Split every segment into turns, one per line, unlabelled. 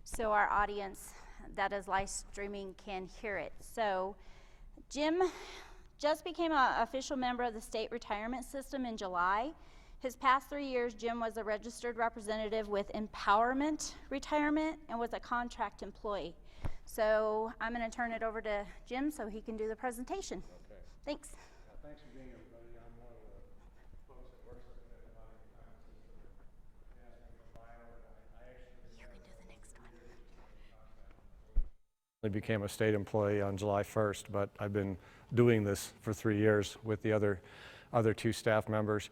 so our audience that is live streaming can hear it. So Jim just became an official member of the state retirement system in July. His past 3 years, Jim was a registered representative with Empowerment Retirement and was a contract employee. So I'm going to turn it over to Jim so he can do the presentation.
Okay.
Thanks.
Thanks for being here, everybody. I'm one of the folks that works with the Wyoming Retirement System.
You can do the next one.
I became a state employee on July 1st, but I've been doing this for 3 years with the other two staff members.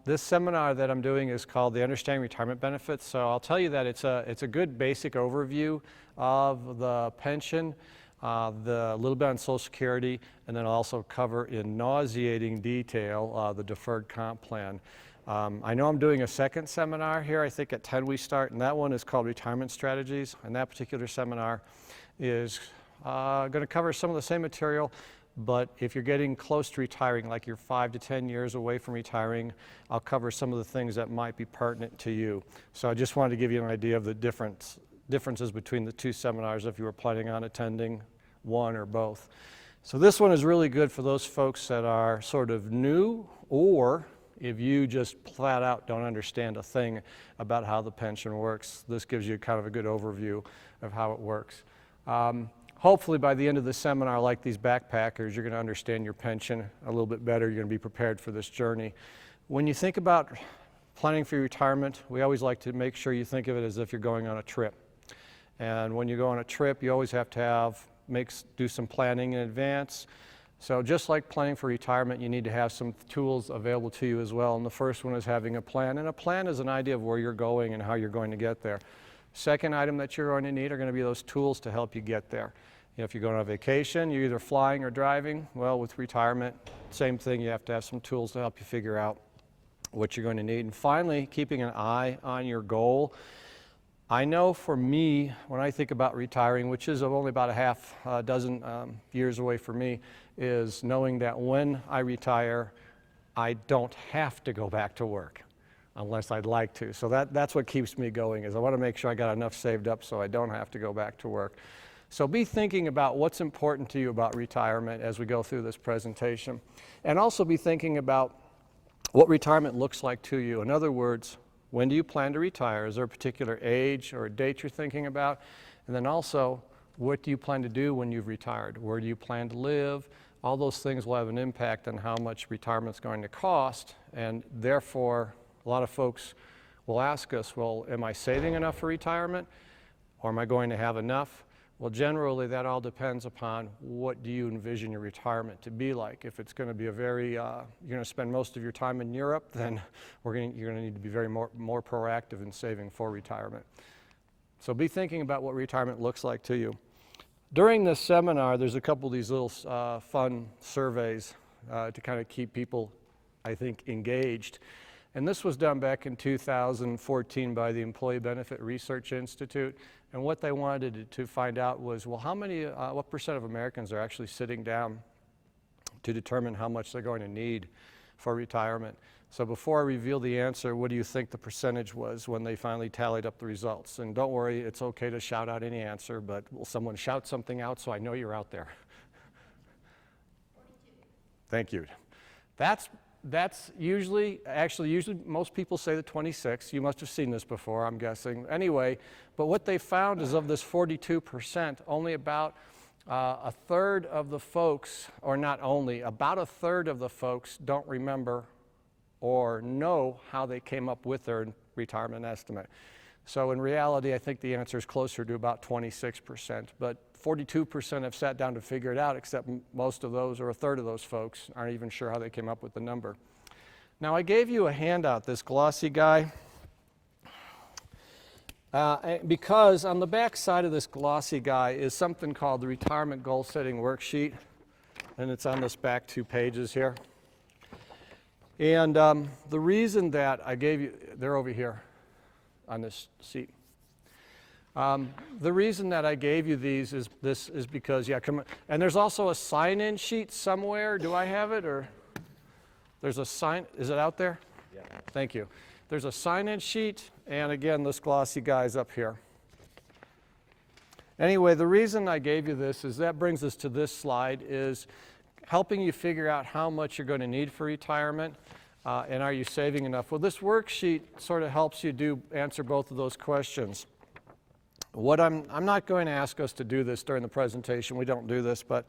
This seminar that I'm doing is called the Understanding Retirement Benefits. So I'll tell you that it's a good basic overview of the pension, a little bit on Social Security, and then I'll also cover in nauseating detail the Deferred Comp Plan. I know I'm doing a second seminar here. I think at 10 we start, and that one is called Retirement Strategies. And that particular seminar is going to cover some of the same material, but if you're getting close to retiring, like you're 5 to 10 years away from retiring, I'll cover some of the things that might be pertinent to you. So I just wanted to give you an idea of the differences between the two seminars if you were planning on attending one or both. So this one is really good for those folks that are sort of new, or if you just flat out don't understand a thing about how the pension works. This gives you kind of a good overview of how it works. Hopefully by the end of the seminar, like these backpackers, you're going to understand your pension a little bit better. You're going to be prepared for this journey. When you think about planning for your retirement, we always like to make sure you think of it as if you're going on a trip. And when you go on a trip, you always have to do some planning in advance. So just like planning for retirement, you need to have some tools available to you as well. And the first one is having a plan. And a plan is an idea of where you're going and how you're going to get there. Second item that you're going to need are going to be those tools to help you get there. You know, if you're going on vacation, you're either flying or driving. Well, with retirement, same thing. You have to have some tools to help you figure out what you're going to need. And finally, keeping an eye on your goal. I know for me, when I think about retiring, which is only about a half dozen years away for me, is knowing that when I retire, I don't have to go back to work unless I'd like to. So that's what keeps me going, is I want to make sure I got enough saved up so I don't have to go back to work. So be thinking about what's important to you about retirement as we go through this presentation. And also be thinking about what retirement looks like to you. In other words, when do you plan to retire? Is there a particular age or a date you're thinking about? And then also, what do you plan to do when you've retired? Where do you plan to live? All those things will have an impact on how much retirement's going to cost, and therefore, a lot of folks will ask us, well, am I saving enough for retirement, or am I going to have enough? Well, generally, that all depends upon what do you envision your retirement to be like. If it's going to be you're going to spend most of your time in Europe, then you're going to need to be very more proactive in saving for retirement. So be thinking about what retirement looks like to you. During this seminar, there's a couple of these little fun surveys to kind of keep people, I think, engaged. And this was done back in 2014 by the Employee Benefit Research Institute. And what they wanted to find out was, well, what percent of Americans are actually sitting down to determine how much they're going to need for retirement? So before I reveal the answer, what do you think the percentage was when they finally tallied up the results? And don't worry, it's okay to shout out any answer, but will someone shout something out so I know you're out there?
42.
Thank you. That's usually most people say the 26. You must have seen this before, I'm guessing. Anyway, but what they found is of this 42%, only about a third of the folks, or not only, about a third of the folks don't remember or know how they came up with their retirement estimate. So in reality, I think the answer is closer to about 26%, but 42% have sat down to figure it out, except most of those, or a third of those folks, aren't even sure how they came up with the number. Now, I gave you a handout, this glossy guy, because on the back side of this glossy guy is something called the Retirement Goal Setting Worksheet, and it's on this back 2 pages here. And the reason that I gave you, they're over here on this seat. The reason that I gave you these is because, yeah, come on. And there's also a sign-in sheet somewhere. Do I have it, or there's a sign? Is it out there? Yeah. Thank you. There's a sign-in sheet, and again, this glossy guy's up here. Anyway, the reason I gave you this is that brings us to this slide, is helping you figure out how much you're going to need for retirement, and are you saving enough? Well, this worksheet sort of helps you answer both of those questions. I'm not going to ask us to do this during the presentation. We don't do this, but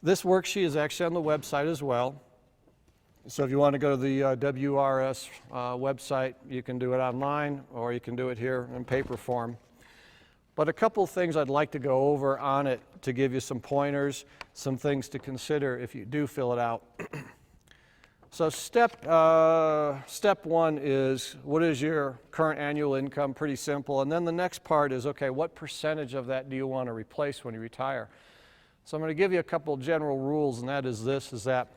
this worksheet is actually on the website as well. So if you want to go to the WRS website, you can do it online, or you can do it here in paper form. But a couple of things I'd like to go over on it to give you some pointers, some things to consider if you do fill it out. So step one is, what is your current annual income? Pretty simple. And then the next part is, okay, what percentage of that do you want to replace when you retire? So I'm going to give you a couple of general rules, and that is this, is that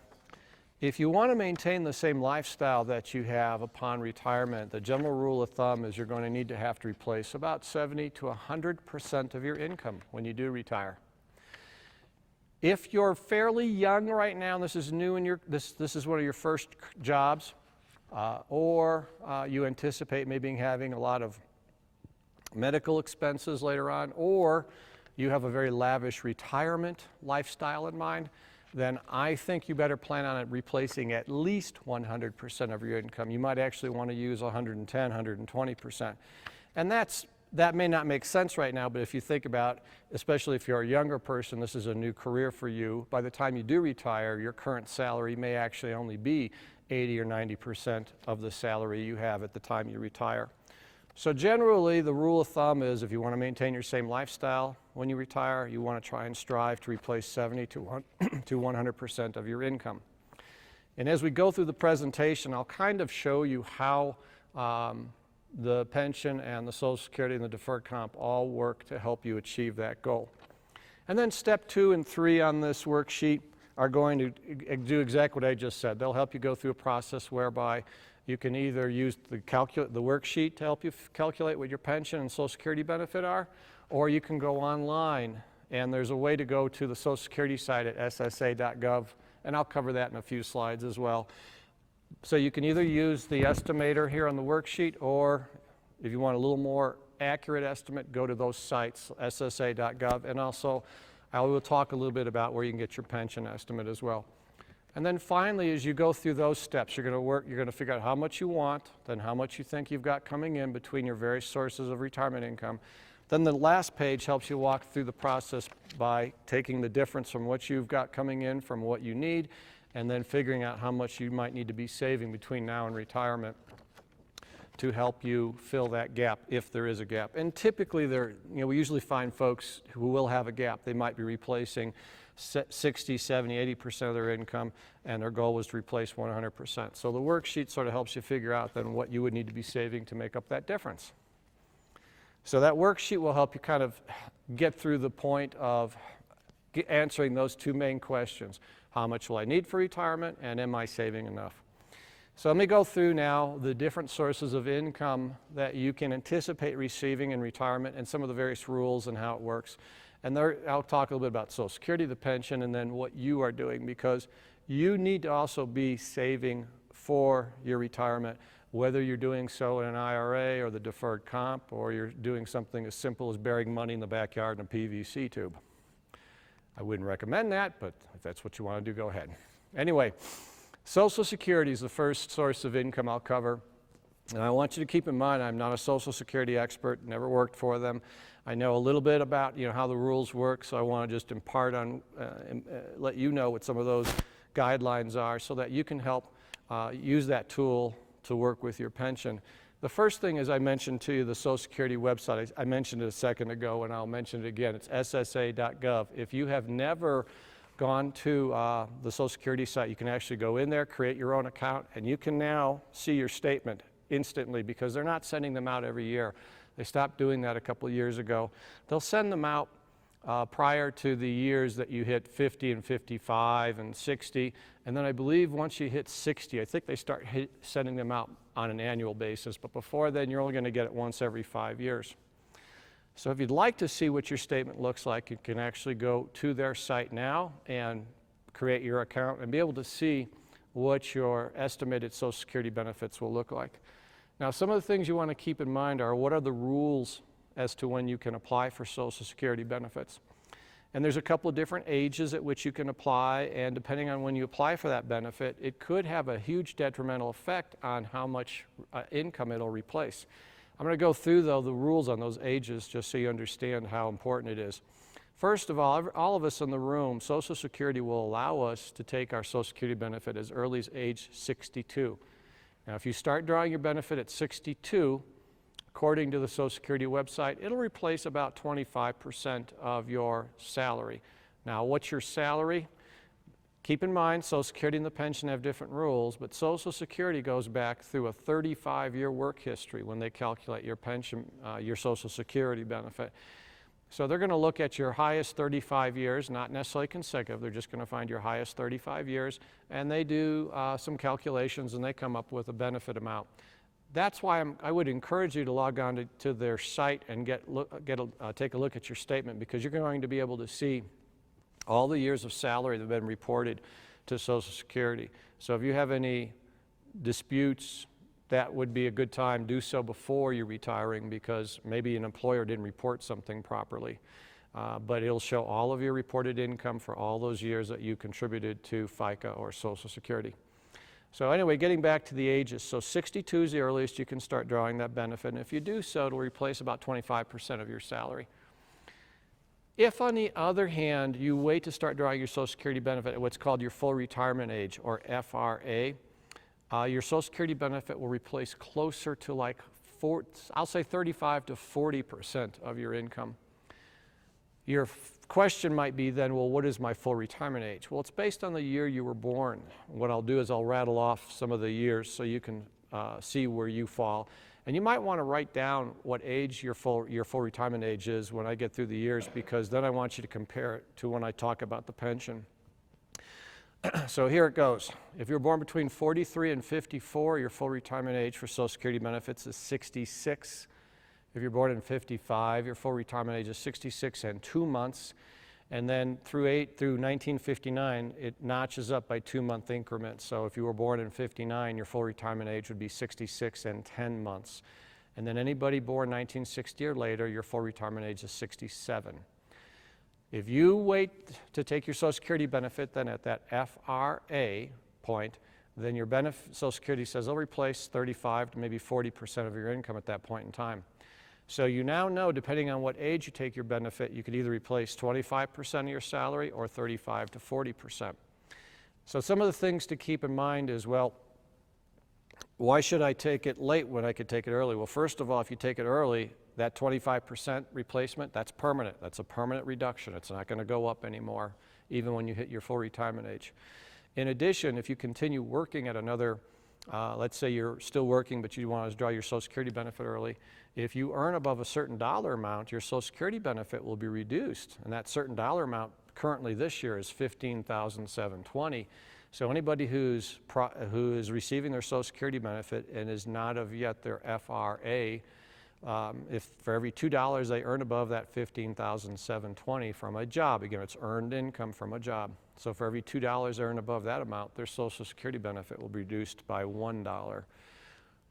if you want to maintain the same lifestyle that you have upon retirement, the general rule of thumb is you're going to have to replace about 70 to 100% of your income when you do retire. If you're fairly young right now, and this is new in this is one of your first jobs, or you anticipate maybe having a lot of medical expenses later on, or you have a very lavish retirement lifestyle in mind, then I think you better plan on it replacing at least 100% of your income. You might actually want to use 110, 120%. And that may not make sense right now, but if you think about, especially if you're a younger person, this is a new career for you, by the time you do retire, your current salary may actually only be 80 or 90% of the salary you have at the time you retire. So generally, the rule of thumb is if you want to maintain your same lifestyle when you retire, you want to try and strive to replace 70 to 100% of your income. And as we go through the presentation, I'll kind of show you how the pension and the Social Security and the deferred comp all work to help you achieve that goal. And then step 2 and 3 on this worksheet are going to do exactly what I just said. They'll help you go through a process whereby you can either use the worksheet to help you calculate what your pension and Social Security benefit are, or you can go online, and there's a way to go to the Social Security site at ssa.gov, and I'll cover that in a few slides as well. So you can either use the estimator here on the worksheet, or if you want a little more accurate estimate, go to those sites, ssa.gov, and also I will talk a little bit about where you can get your pension estimate as well. And then finally, as you go through those steps, you're going to figure out how much you want, then how much you think you've got coming in between your various sources of retirement income. Then the last page helps you walk through the process by taking the difference from what you've got coming in from what you need, and then figuring out how much you might need to be saving between now and retirement to help you fill that gap, if there is a gap. And typically, we usually find folks who will have a gap. They might be replacing 60, 70, 80% of their income, and their goal was to replace 100%. So the worksheet sort of helps you figure out then what you would need to be saving to make up that difference. So that worksheet will help you kind of get through the point of answering those two main questions. How much will I need for retirement, and am I saving enough? So let me go through now the different sources of income that you can anticipate receiving in retirement and some of the various rules and how it works. And there, I'll talk a little bit about Social Security, the pension, and then what you are doing, because you need to also be saving for your retirement, whether you're doing so in an IRA or the deferred comp, or you're doing something as simple as burying money in the backyard in a PVC tube. I wouldn't recommend that, but if that's what you want to do, go ahead. Anyway, Social Security is the first source of income I'll cover. And I want you to keep in mind, I'm not a Social Security expert, never worked for them. I know a little bit about how the rules work, so I want to just impart on, let you know what some of those guidelines are so that you can help use that tool to work with your pension. The first thing, as I mentioned to you, the Social Security website, I mentioned it a second ago and I'll mention it again, it's ssa.gov. If you have never gone to the Social Security site, you can actually go in there, create your own account, and you can now see your statement instantly because they're not sending them out every year. They stopped doing that a couple of years ago. They'll send them out prior to the years that you hit 50 and 55 and 60. And then I believe once you hit 60, I think they start sending them out on an annual basis. But before then, you're only going to get it once every 5 years. So if you'd like to see what your statement looks like, you can actually go to their site now and create your account and be able to see what your estimated Social Security benefits will look like. Now, some of the things you want to keep in mind are what are the rules as to when you can apply for Social Security benefits. And there's a couple of different ages at which you can apply, and depending on when you apply for that benefit, it could have a huge detrimental effect on how much income it'll replace. I'm going to go through, though, the rules on those ages just so you understand how important it is. First of all of us in the room, Social Security will allow us to take our Social Security benefit as early as age 62. Now, if you start drawing your benefit at 62, according to the Social Security website, it'll replace about 25% of your salary. Now, what's your salary? Keep in mind, Social Security and the pension have different rules, but Social Security goes back through a 35-year work history when they calculate your pension, your Social Security benefit. So they're going to look at your highest 35 years, not necessarily consecutive. They're just going to find your highest 35 years, and they do some calculations, and they come up with a benefit amount. That's why I would encourage you to log on to their site and take a look at your statement, because you're going to be able to see all the years of salary that have been reported to Social Security. So if you have any disputes, that would be a good time. Do so before you're retiring, because maybe an employer didn't report something properly. But it'll show all of your reported income for all those years that you contributed to FICA or Social Security. So anyway, getting back to the ages, so 62 is the earliest you can start drawing that benefit, and if you do so, it'll replace about 25% of your salary. If, on the other hand, you wait to start drawing your Social Security benefit at what's called your full retirement age, or FRA, your Social Security benefit will replace closer to like, I'll say 35 to 40% of your income. Your question might be then, well, what is my full retirement age? Well, it's based on the year you were born. What I'll do is I'll rattle off some of the years so you can see where you fall. And you might want to write down what age your full retirement age is when I get through the years, because then I want you to compare it to when I talk about the pension. So here it goes. If you're born between 43 and 54, your full retirement age for Social Security benefits is 66. If you're born in 55, your full retirement age is 66 and 2 months. And then through 1959, it notches up by 2-month increments. So if you were born in 59, your full retirement age would be 66 and 10 months. And then anybody born 1960 or later, your full retirement age is 67. If you wait to take your Social Security benefit, then at that FRA point, then your Social Security says they'll replace 35 to maybe 40% of your income at that point in time. So you now know, depending on what age you take your benefit, you could either replace 25% of your salary or 35 to 40%. So some of the things to keep in mind is, well, why should I take it late when I could take it early? Well, first of all, if you take it early, that 25% replacement, that's permanent. That's a permanent reduction. It's not going to go up anymore, even when you hit your full retirement age. In addition, if you continue working at another, let's say you're still working, but you want to draw your Social Security benefit early, if you earn above a certain dollar amount, your Social Security benefit will be reduced. And that certain dollar amount currently this year is $15,720. So anybody who is receiving their Social Security benefit and is not of yet their FRA, if for every $2 they earn above that $15,720 from a job, again, it's earned income from a job. So for every $2 they earn above that amount, their Social Security benefit will be reduced by $1.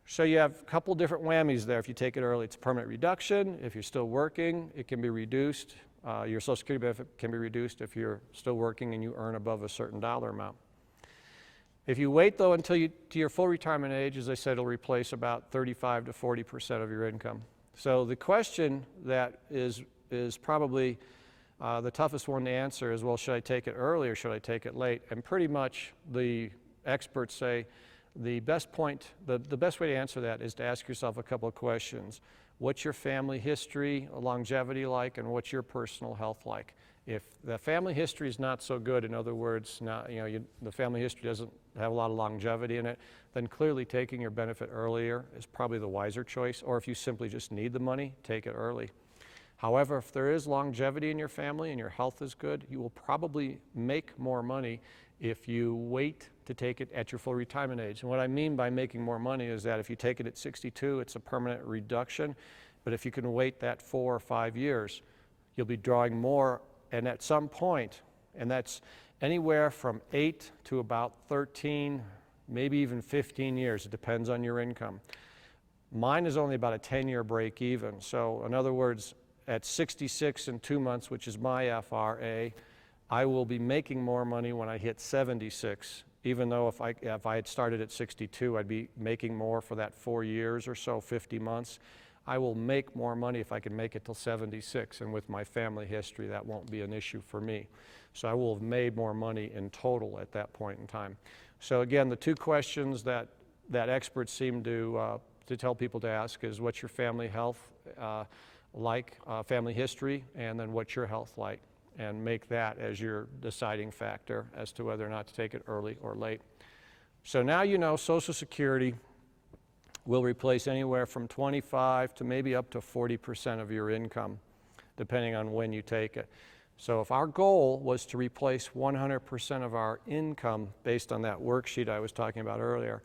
So you have a couple different whammies there. If you take it early, it's a permanent reduction. If you're still working, it can be reduced. Your Social Security benefit can be reduced if you're still working and you earn above a certain dollar amount. If you wait, though, until to your full retirement age, as I said, it'll replace about 35 to 40% of your income. So the question that is probably the toughest one to answer is, well, should I take it early or should I take it late? And pretty much the experts say the best way to answer that is to ask yourself a couple of questions. What's your family history, longevity like, and what's your personal health like? If the family history is not so good, in other words, the family history doesn't have a lot of longevity in it, then clearly taking your benefit earlier is probably the wiser choice. Or if you simply just need the money, take it early. However, if there is longevity in your family and your health is good, you will probably make more money if you wait to take it at your full retirement age. And what I mean by making more money is that if you take it at 62, it's a permanent reduction. But if you can wait that 4 or 5 years, you'll be drawing more. And at some point, and that's anywhere from 8 to about 13, maybe even 15 years, it depends on your income. Mine is only about a 10-year break even. So in other words, at 66 in 2 months, which is my FRA, I will be making more money when I hit 76, even though if I had started at 62, I'd be making more for that 4 years or so, 50 months. I will make more money if I can make it till 76, and with my family history, that won't be an issue for me. So I will have made more money in total at that point in time. So again, the two questions that experts seem to tell people to ask is, what's your family health family history, and then what's your health like? And make that as your deciding factor as to whether or not to take it early or late. So now you know Social Security will replace anywhere from 25 to maybe up to 40% of your income, depending on when you take it. So if our goal was to replace 100% of our income based on that worksheet I was talking about earlier,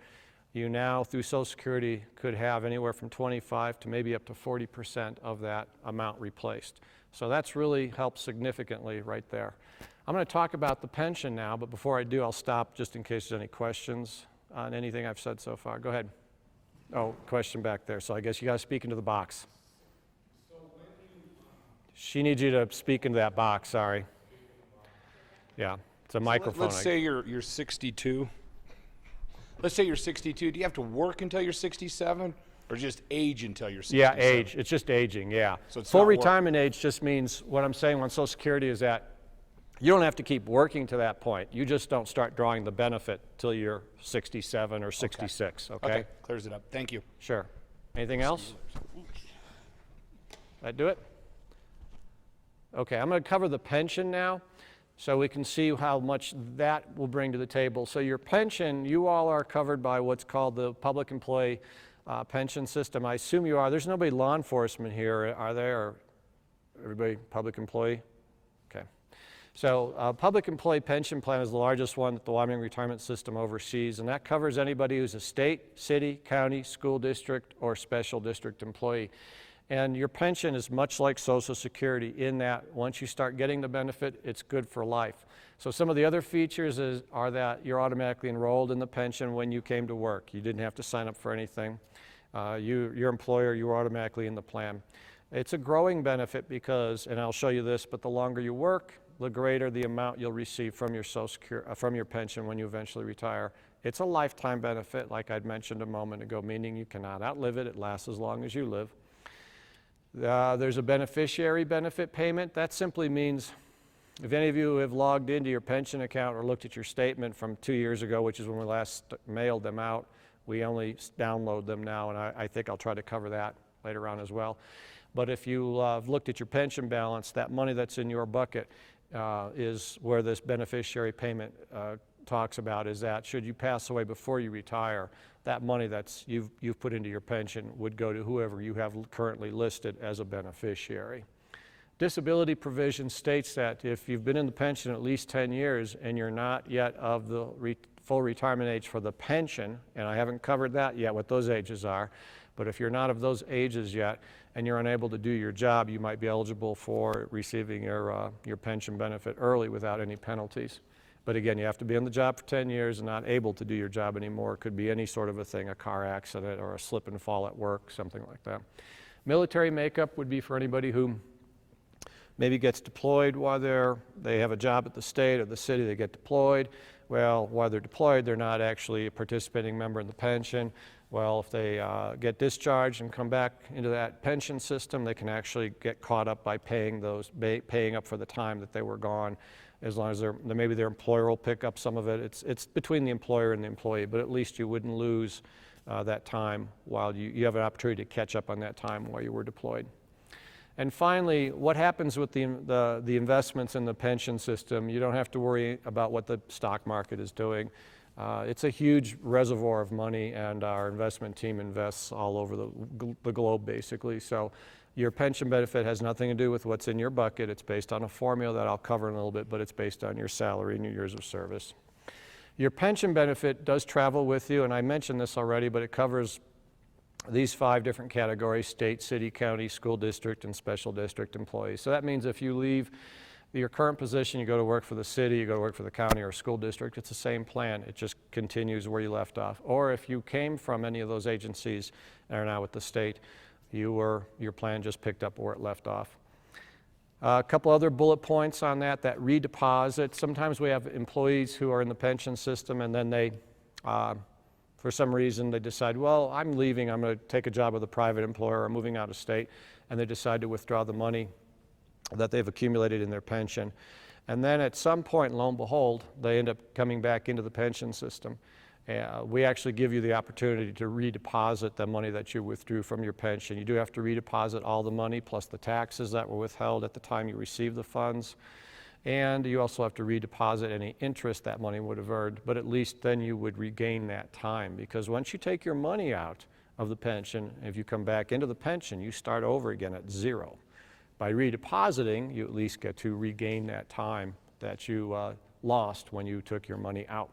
you now, through Social Security, could have anywhere from 25 to maybe up to 40% of that amount replaced. So that's really helped significantly right there. I'm going to talk about the pension now, but before I do, I'll stop just in case there's any questions on anything I've said so far. Go ahead. Oh, question back there. So I guess you got to speak into the box. So when she needs you to speak into that box, sorry. Yeah, it's a microphone.
Let's say you're 62. Let's say you're 62. Do you have to work until you're 67, or just age until you're 67?
Yeah, age. It's just aging, yeah.
So it's
full retirement age just means, what I'm saying on Social Security is that you don't have to keep working to that point. You just don't start drawing the benefit till you're 67 or 66, okay?
Clears it up. Thank you.
Sure. Anything else? That do it? Okay, I'm going to cover the pension now, so we can see how much that will bring to the table. So your pension, you all are covered by what's called the Public Employee Pension System. I assume you are. There's nobody law enforcement here, are there? Or everybody public employee? Okay. So Public Employee Pension Plan is the largest one that the Wyoming Retirement System oversees, and that covers anybody who's a state, city, county, school district, or special district employee. And your pension is much like Social Security in that once you start getting the benefit, it's good for life. So some of the other features are that you're automatically enrolled in the pension when you came to work. You didn't have to sign up for anything. Your employer, you were automatically in the plan. It's a growing benefit because, and I'll show you this, but the longer you work, the greater the amount you'll receive from your from your pension when you eventually retire. It's a lifetime benefit, like I'd mentioned a moment ago, meaning you cannot outlive it. It lasts as long as you live. There's a beneficiary benefit payment. That simply means if any of you have logged into your pension account or looked at your statement from 2 years ago, which is when we last mailed them out, we only download them now, and I think I'll try to cover that later on as well. But if you have looked at your pension balance, that money that's in your bucket is where this beneficiary payment talks about, is that should you pass away before you retire, that money that's you've put into your pension would go to whoever you have currently listed as a beneficiary. Disability provision states that if you've been in the pension at least 10 years and you're not yet of the full retirement age for the pension, and I haven't covered that yet, what those ages are, but if you're not of those ages yet and you're unable to do your job, you might be eligible for receiving your pension benefit early without any penalties. But again, you have to be on the job for 10 years and not able to do your job anymore. It could be any sort of a thing, a car accident or a slip and fall at work, something like that. Military makeup would be for anybody who maybe gets deployed while they have a job at the state or the city, they get deployed. Well, while they're deployed, they're not actually a participating member in the pension. Well, if they get discharged and come back into that pension system, they can actually get caught up by paying up for the time that they were gone, as long as maybe their employer will pick up some of it. It's between the employer and the employee, but at least you wouldn't lose that time while you have an opportunity to catch up on that time while you were deployed. And finally, what happens with the investments in the pension system? You don't have to worry about what the stock market is doing. It's a huge reservoir of money, and our investment team invests all over the globe, basically. So your pension benefit has nothing to do with what's in your bucket. It's based on a formula that I'll cover in a little bit, but it's based on your salary and your years of service. Your pension benefit does travel with you, and I mentioned this already, but it covers these 5 different categories: state, city, county, school district, and special district employees. So that means if you leave your current position, you go to work for the city, you go to work for the county or school district, it's the same plan. It just continues where you left off. Or if you came from any of those agencies and are now with the state, your plan just picked up where it left off. A couple other bullet points on that redeposit. Sometimes we have employees who are in the pension system and then they, for some reason, they decide, well, I'm leaving, I'm going to take a job with a private employer or moving out of state, and they decide to withdraw the money that they've accumulated in their pension. And then at some point, lo and behold, they end up coming back into the pension system. We actually give you the opportunity to redeposit the money that you withdrew from your pension. You do have to redeposit all the money plus the taxes that were withheld at the time you received the funds. And you also have to redeposit any interest that money would have earned, but at least then you would regain that time. Because once you take your money out of the pension, if you come back into the pension, you start over again at zero. By redepositing, you at least get to regain that time that you lost when you took your money out.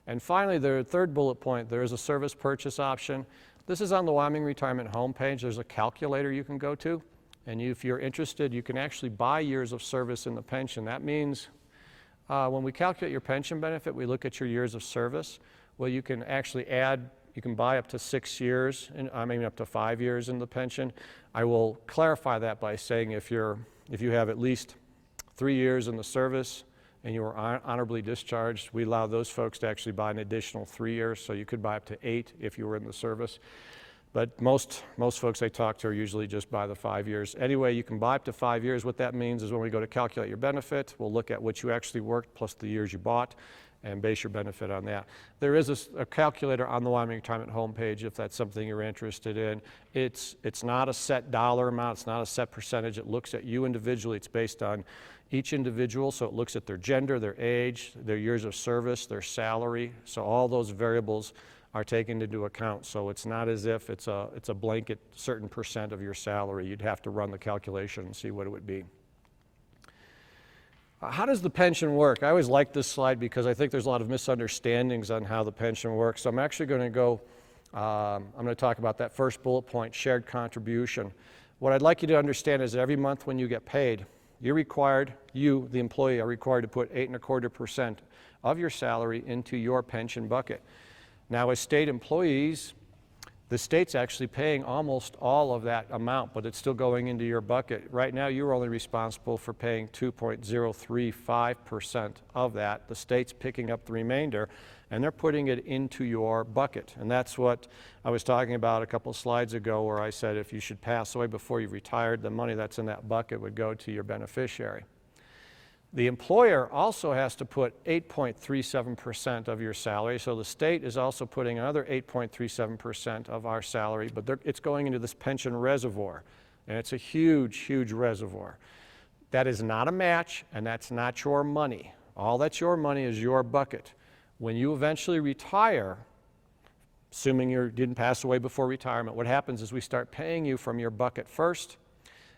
And finally, the third bullet point, there is a service purchase option. This is on the Wyoming Retirement homepage. There's a calculator you can go to. And if you're interested, you can actually buy years of service in the pension. That means when we calculate your pension benefit, we look at your years of service. Well, you can actually add, you can buy up to 6 years, maybe up to 5 years in the pension. I will clarify that by saying if you have at least 3 years in the service and you were honorably discharged, we allow those folks to actually buy an additional 3 years, so you could buy up to 8 if you were in the service. But most folks I talk to are usually just by the 5 years. Anyway, you can buy up to 5 years. What that means is when we go to calculate your benefit, we'll look at what you actually worked plus the years you bought and base your benefit on that. There is a calculator on the Wyoming Retirement homepage if that's something you're interested in. It's not a set dollar amount, it's not a set percentage. It looks at you individually. It's based on each individual, so it looks at their gender, their age, their years of service, their salary. So all those variables are taken into account. So it's not as if it's a blanket certain percent of your salary. You'd have to run the calculation and see what it would be. How does the pension work? I always like this slide because I think there's a lot of misunderstandings on how the pension works. So I'm actually going to go, I'm going to talk about that first bullet point, shared contribution. What I'd like you to understand is that every month when you get paid, you're required, you, the employee, are required to put 8.25% of your salary into your pension bucket. Now, as state employees, the state's actually paying almost all of that amount, but it's still going into your bucket. Right now, you're only responsible for paying 2.035% of that. The state's picking up the remainder, and they're putting it into your bucket. And that's what I was talking about a couple slides ago, where I said if you should pass away before you've retired, the money that's in that bucket would go to your beneficiary. The employer also has to put 8.37% of your salary, so the state is also putting another 8.37% of our salary, but it's going into this pension reservoir, and it's a huge, huge reservoir. That is not a match, and that's not your money. All that's your money is your bucket. When you eventually retire, assuming you didn't pass away before retirement, what happens is we start paying you from your bucket first,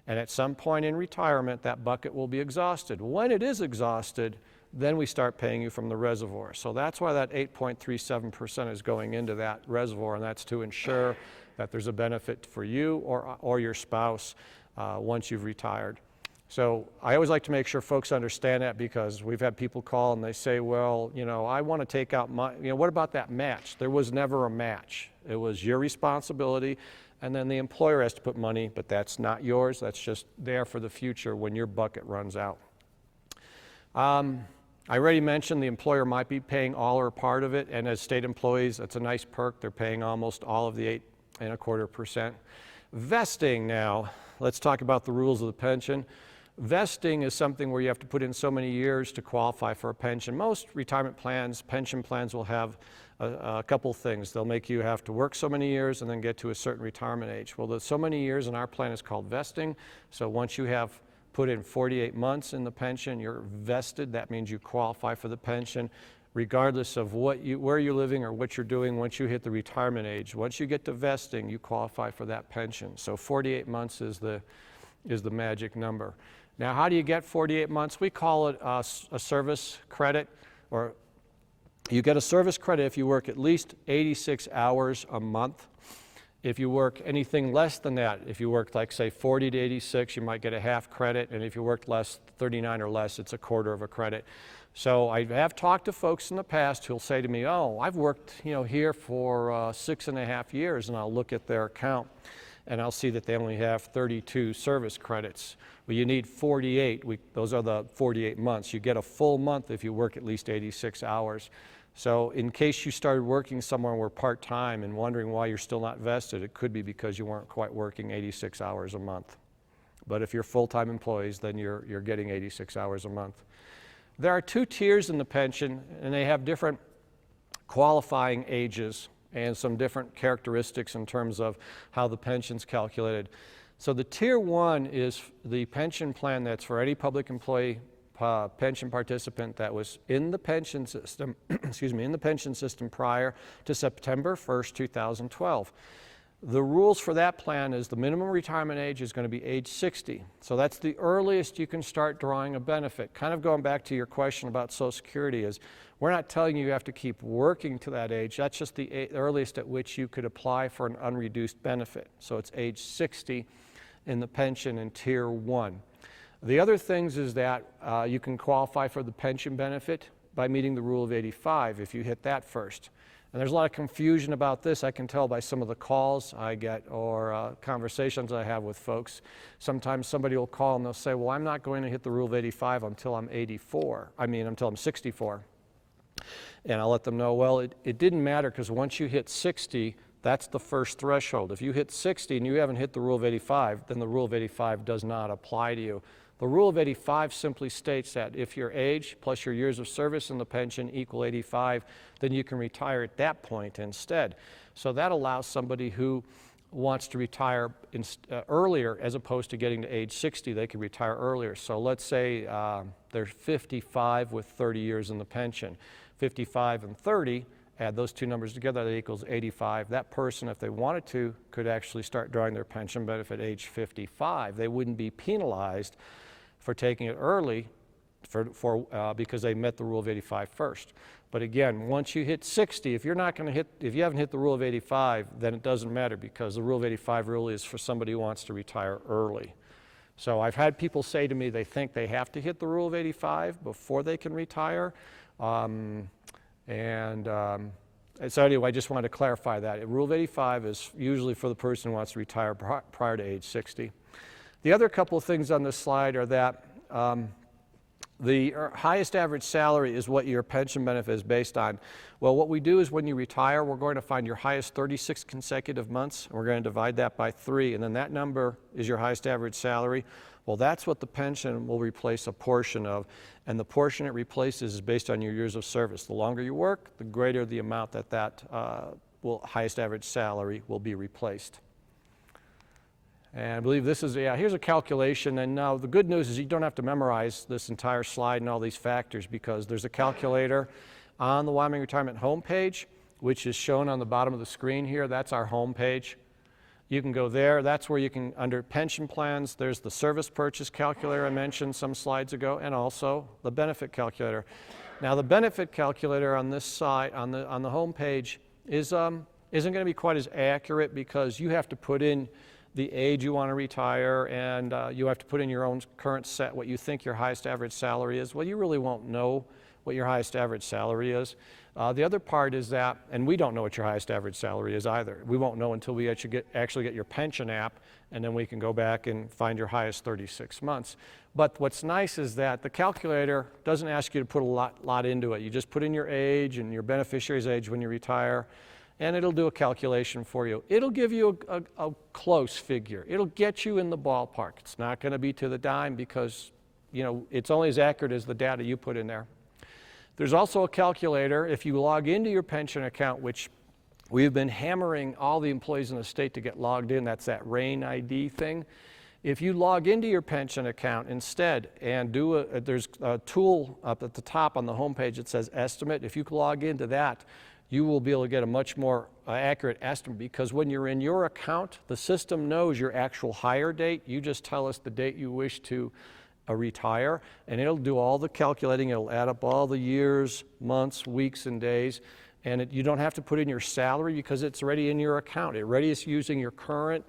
and at some point in retirement, that bucket will be exhausted. When it is exhausted, then we start paying you from the reservoir. So that's why that 8.37% is going into that reservoir, and that's to ensure that there's a benefit for you or your spouse once you've retired. So I always like to make sure folks understand that, because we've had people call and they say, well, I want to take out my, what about that match? There was never a match. It was your responsibility. And then the employer has to put money, but that's not yours. That's just there for the future when your bucket runs out. I already mentioned the employer might be paying all or part of it, and as state employees, that's a nice perk. They're paying almost all of the 8.25%. Vesting now, let's talk about the rules of the pension. Vesting is something where you have to put in so many years to qualify for a pension. Most retirement plans, pension plans will have a couple things. They'll make you have to work so many years and then get to a certain retirement age. Well, the so many years in our plan is called vesting. So once you have put in 48 months in the pension, you're vested. That means you qualify for the pension regardless of where you're living or what you're doing. Once you hit the retirement age, once you get to vesting, you qualify for that pension. So 48 months is the magic number. Now, how do you get 48 months? We call it a service credit, or you get a service credit if you work at least 86 hours a month If you work anything less than that, if you work like say 40 to 86, you might get a half credit, and if you worked less, 39 or less, it's a quarter of a credit. So I have talked to folks in the past who'll say to me, oh, I've worked here for 6.5 years, and I'll look at their account and I'll see that they only have 32 service credits. Well, you need 48. Those are the 48 months. You get a full month if you work at least 86 hours. So in case you started working somewhere and were part-time and wondering why you're still not vested, it could be because you weren't quite working 86 hours a month. But if you're full-time employees, then you're getting 86 hours a month. There are 2 tiers in the pension, and they have different qualifying ages and some different characteristics in terms of how the pension's calculated. So the tier 1 is the pension plan that's for any public employee pension participant that was in the pension system, in the pension system prior to September 1st, 2012. The rules for that plan is the minimum retirement age is going to be age 60. So that's the earliest you can start drawing a benefit. Kind of going back to your question about Social Security is, we're not telling you have to keep working to that age. That's just the earliest at which you could apply for an unreduced benefit. So it's age 60 in the pension in Tier 1. The other things is that you can qualify for the pension benefit by meeting the rule of 85 if you hit that first. And there's a lot of confusion about this. I can tell by some of the calls I get or conversations I have with folks. Sometimes somebody will call and they'll say, well, I'm not going to hit the rule of 85 until I'm 64. And I'll let them know, well, it didn't matter, because once you hit 60, that's the first threshold. If you hit 60 and you haven't hit the rule of 85, then the rule of 85 does not apply to you. The rule of 85 simply states that if your age plus your years of service in the pension equal 85, then you can retire at that point instead. So that allows somebody who wants to retire earlier, as opposed to getting to age 60, they can retire earlier. So let's say they're 55 with 30 years in the pension. 55 and 30, add those 2 numbers together, that equals 85. That person, if they wanted to, could actually start drawing their pension benefit at age 55. They wouldn't be penalized for taking it early because they met the rule of 85 first. But again, once you hit 60, if you haven't hit the rule of 85, then it doesn't matter, because the rule of 85 really is for somebody who wants to retire early. So I've had people say to me they think they have to hit the rule of 85 before they can retire. So anyway, I just wanted to clarify that. Rule of 85 is usually for the person who wants to retire prior to age 60. The other couple of things on this slide are that the highest average salary is what your pension benefit is based on. Well, what we do is when you retire, we're going to find your highest 36 consecutive months, and we're going to divide that by 3, and then that number is your highest average salary. Well, that's what the pension will replace a portion of, and the portion it replaces is based on your years of service. The longer you work, the greater the amount that highest average salary will be replaced. And I believe this is, here's a calculation, and now the good news is you don't have to memorize this entire slide and all these factors, because there's a calculator on the Wyoming Retirement homepage, which is shown on the bottom of the screen here. That's our homepage. You can go there. That's where you can, under pension plans, there's the service purchase calculator I mentioned some slides ago, and also the benefit calculator. Now, the benefit calculator on this side, on the homepage, isn't going to be quite as accurate, because you have to put in the age you want to retire, and you have to put in your own current set, what you think your highest average salary is. Well, you really won't know what your highest average salary is. The other part is that, and we don't know what your highest average salary is either. We won't know until we actually get your pension app, and then we can go back and find your highest 36 months. But what's nice is that the calculator doesn't ask you to put a lot into it. You just put in your age and your beneficiary's age when you retire, and it'll do a calculation for you. It'll give you a close figure. It'll get you in the ballpark. It's not going to be to the dime, because it's only as accurate as the data you put in there. There's also a calculator if you log into your pension account, which we've been hammering all the employees in the state to get logged in. That's that RAIN ID thing. If you log into your pension account instead and there's a tool up at the top on the homepage that says estimate. If you log into that, you will be able to get a much more accurate estimate, because when you're in your account, the system knows your actual hire date. You just tell us the date you wish to retire, and it'll do all the calculating. It'll add up all the years, months, weeks, and days, and you don't have to put in your salary because it's already in your account. It already is using your current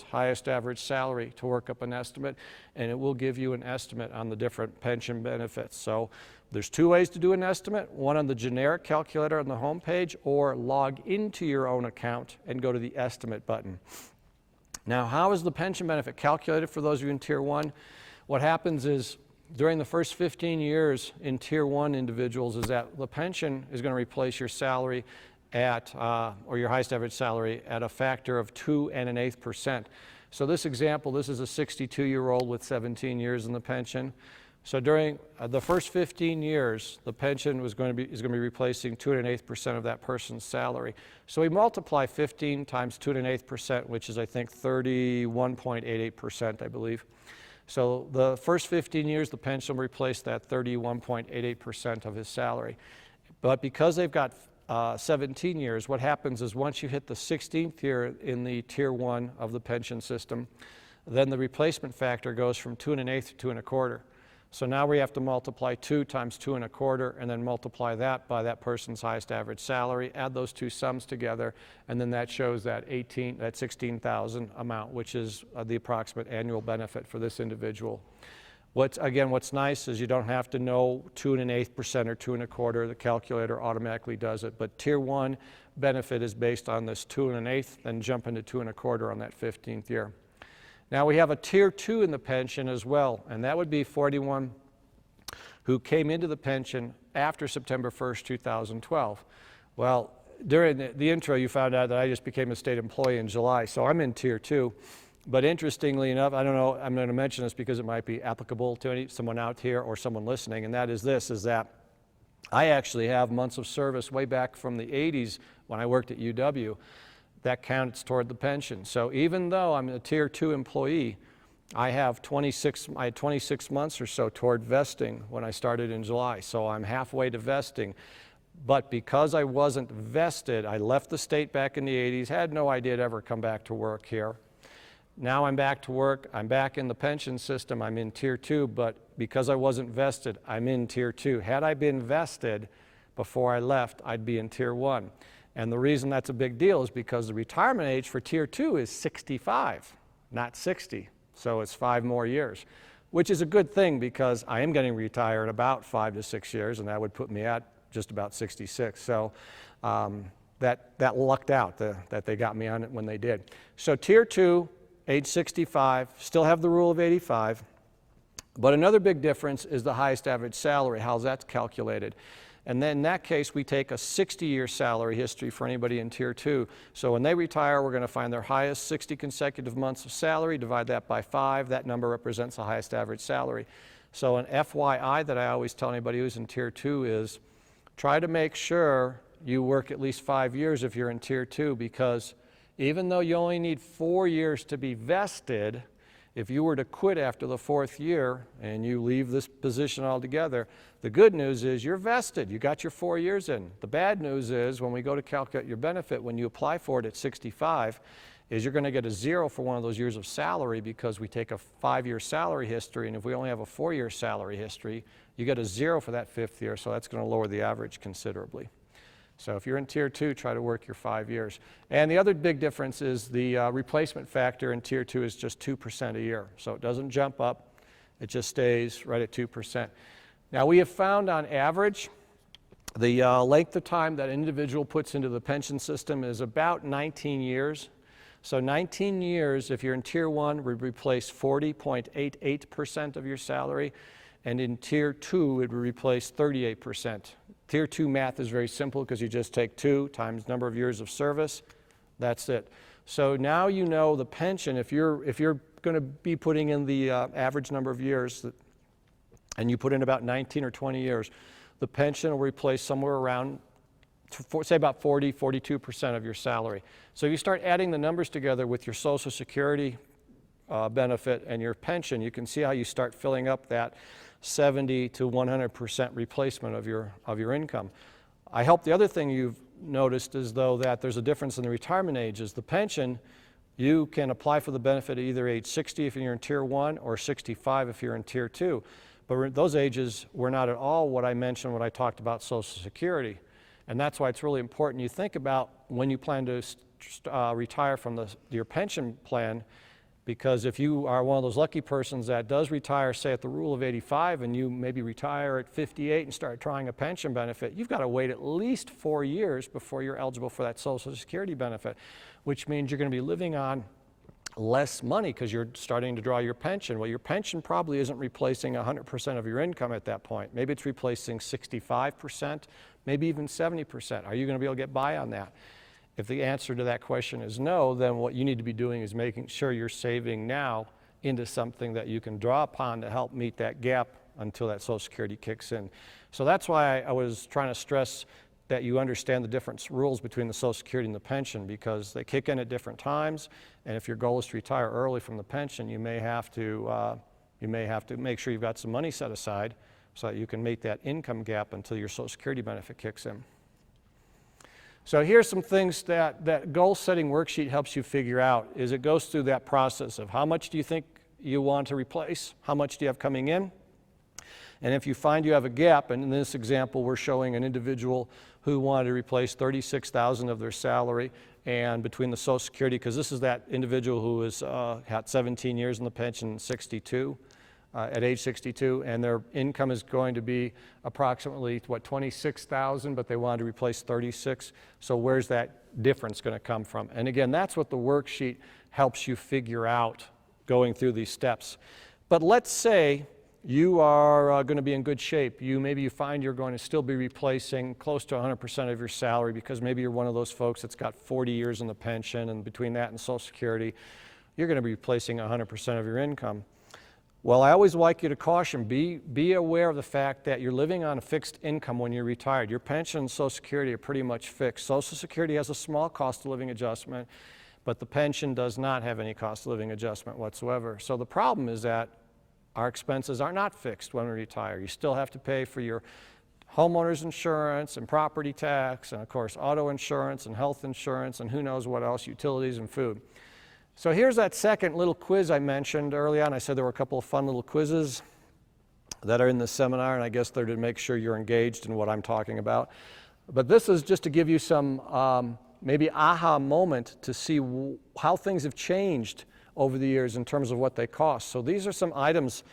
highest average salary to work up an estimate, and it will give you an estimate on the different pension benefits. So there's two ways to do an estimate, one on the generic calculator on the home page, or log into your own account and go to the estimate button. Now, how is the pension benefit calculated for those of you in Tier 1? What happens is during the first 15 years in Tier 1 individuals is that the pension is going to replace your salary at, or your highest average salary at a factor of 2 1/8%. So this example, this is a 62-year-old with 17 years in the pension. So during the first 15 years, the pension is going to be replacing 2 1/8% of that person's salary. So we multiply 15 times 2 1/8%, which is I think 31.88%, I believe. So the first 15 years, the pension will replace that 31.88% of his salary. But because they've got 17 years, what happens is once you hit the 16th year in the Tier 1 of the pension system, then the replacement factor goes from 2 1/8 to 2 1/4. So now we have to multiply 2 times 2 1/4 and then multiply that by that person's highest average salary, add those two sums together, and then that shows that 16,000 amount, which is the approximate annual benefit for this individual. What's nice is you don't have to know 2 1/8% or 2 1/4. The calculator automatically does it. But Tier 1 benefit is based on this 2 1/8, then jump into 2 1/4 on that 15th year. Now we have a Tier 2 in the pension as well, and that would be for anyone who came into the pension after September 1st, 2012. Well, during the intro you found out that I just became a state employee in July, so I'm in Tier 2. But interestingly enough, I don't know, I'm going to mention this because it might be applicable to someone out here or someone listening, and that is this, is that I actually have months of service way back from the 80s when I worked at UW. That counts toward the pension. So even though I'm a Tier 2 employee, I had 26 months or so toward vesting when I started in July. So I'm halfway to vesting. But because I wasn't vested, I left the state back in the 80s, had no idea to ever come back to work here. Now I'm back to work, I'm back in the pension system, I'm in Tier 2, but because I wasn't vested, I'm in Tier 2. Had I been vested before I left, I'd be in Tier 1. And the reason that's a big deal is because the retirement age for Tier 2 is 65, not 60. So it's 5 more years, which is a good thing because I am getting retired in about 5 to 6 years, and that would put me at just about 66. So that lucked out that they got me on it when they did. So Tier 2, age 65, still have the rule of 85. But another big difference is the highest average salary, how that's calculated. And then in that case, we take a 60-year salary history for anybody in Tier 2. So when they retire, we're going to find their highest 60 consecutive months of salary, divide that by 5. That number represents the highest average salary. So an FYI that I always tell anybody who's in Tier 2 is try to make sure you work at least 5 years if you're in Tier 2, because even though you only need 4 years to be vested, if you were to quit after the 4th year and you leave this position altogether, the good news is you're vested. You got your 4 years in. The bad news is when we go to calculate your benefit, when you apply for it at 65, is you're going to get a 0 for one of those years of salary because we take a 5-year salary history, and if we only have a 4-year salary history, you get a 0 for that 5th year, so that's going to lower the average considerably. So if you're in Tier 2, try to work your 5 years. And the other big difference is the replacement factor in Tier 2 is just 2% a year. So it doesn't jump up, it just stays right at 2%. Now we have found on average, the length of time that an individual puts into the pension system is about 19 years. So 19 years, if you're in Tier 1, would replace 40.88% of your salary, and in Tier 2, it would replace 38%. Tier 2 math is very simple because you just take 2 times number of years of service. That's it. So now you know the pension, if you're going to be putting in the average number of years, and you put in about 19 or 20 years, the pension will replace somewhere around, say about 40, 42% of your salary. So if you start adding the numbers together with your Social Security benefit and your pension, you can see how you start filling up that 70 to 100% replacement of your income. I hope the other thing you've noticed is though that there's a difference in the retirement ages. The pension, you can apply for the benefit at either age 60 if you're in Tier 1 or 65 if you're in Tier 2. But those ages were not at all what I mentioned when I talked about Social Security. And that's why it's really important you think about when you plan to retire from your pension plan, because if you are one of those lucky persons that does retire, say at the rule of 85, and you maybe retire at 58 and start trying a pension benefit, you've got to wait at least 4 years before you're eligible for that Social Security benefit, which means you're going to be living on less money because you're starting to draw your pension. Well, your pension probably isn't replacing 100% of your income at that point. Maybe it's replacing 65%, maybe even 70%. Are you going to be able to get by on that? If the answer to that question is no, then what you need to be doing is making sure you're saving now into something that you can draw upon to help meet that gap until that Social Security kicks in. So that's why I was trying to stress that you understand the different rules between the Social Security and the pension, because they kick in at different times, and if your goal is to retire early from the pension, you may have to make sure you've got some money set aside so that you can meet that income gap until your Social Security benefit kicks in. So here's some things that goal setting worksheet helps you figure out. Is it goes through that process of how much do you think you want to replace, how much do you have coming in, and if you find you have a gap, and in this example we're showing an individual who wanted to replace $36,000 of their salary, and between the Social Security, because this is that individual who has had 17 years in the pension, 62. At age 62, and their income is going to be approximately, what, $26,000, but they wanted to replace 36. So where's that difference going to come from? And again, that's what the worksheet helps you figure out going through these steps. But let's say you are going to be in good shape. Maybe you find you're going to still be replacing close to 100% of your salary, because maybe you're one of those folks that's got 40 years in the pension, and between that and Social Security, you're going to be replacing 100% of your income. Well, I always like you to caution, be aware of the fact that you're living on a fixed income when you're retired. Your pension and Social Security are pretty much fixed. Social Security has a small cost of living adjustment, but the pension does not have any cost of living adjustment whatsoever. So the problem is that our expenses are not fixed when we retire. You still have to pay for your homeowner's insurance and property tax, and of course auto insurance and health insurance and who knows what else, utilities and food. So here's that second little quiz I mentioned early on. I said there were a couple of fun little quizzes that are in the seminar, and I guess they're to make sure you're engaged in what I'm talking about. But this is just to give you some maybe aha moment to see how things have changed over the years in terms of what they cost. So these are some items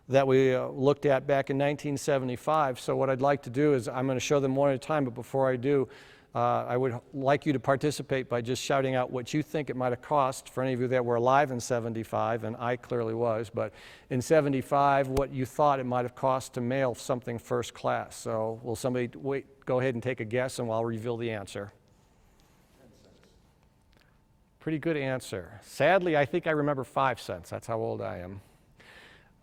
that we looked at back in 1975. So what I'd like to do is I'm going to show them one at a time, but before I do, I would like you to participate by just shouting out what you think it might have cost, for any of you that were alive in 75, and I clearly was, but in 75, what you thought it might have cost to mail something first class. So will somebody go ahead and take a guess, and I'll reveal the answer. Pretty good answer. Sadly, I think I remember 5 cents. That's how old I am.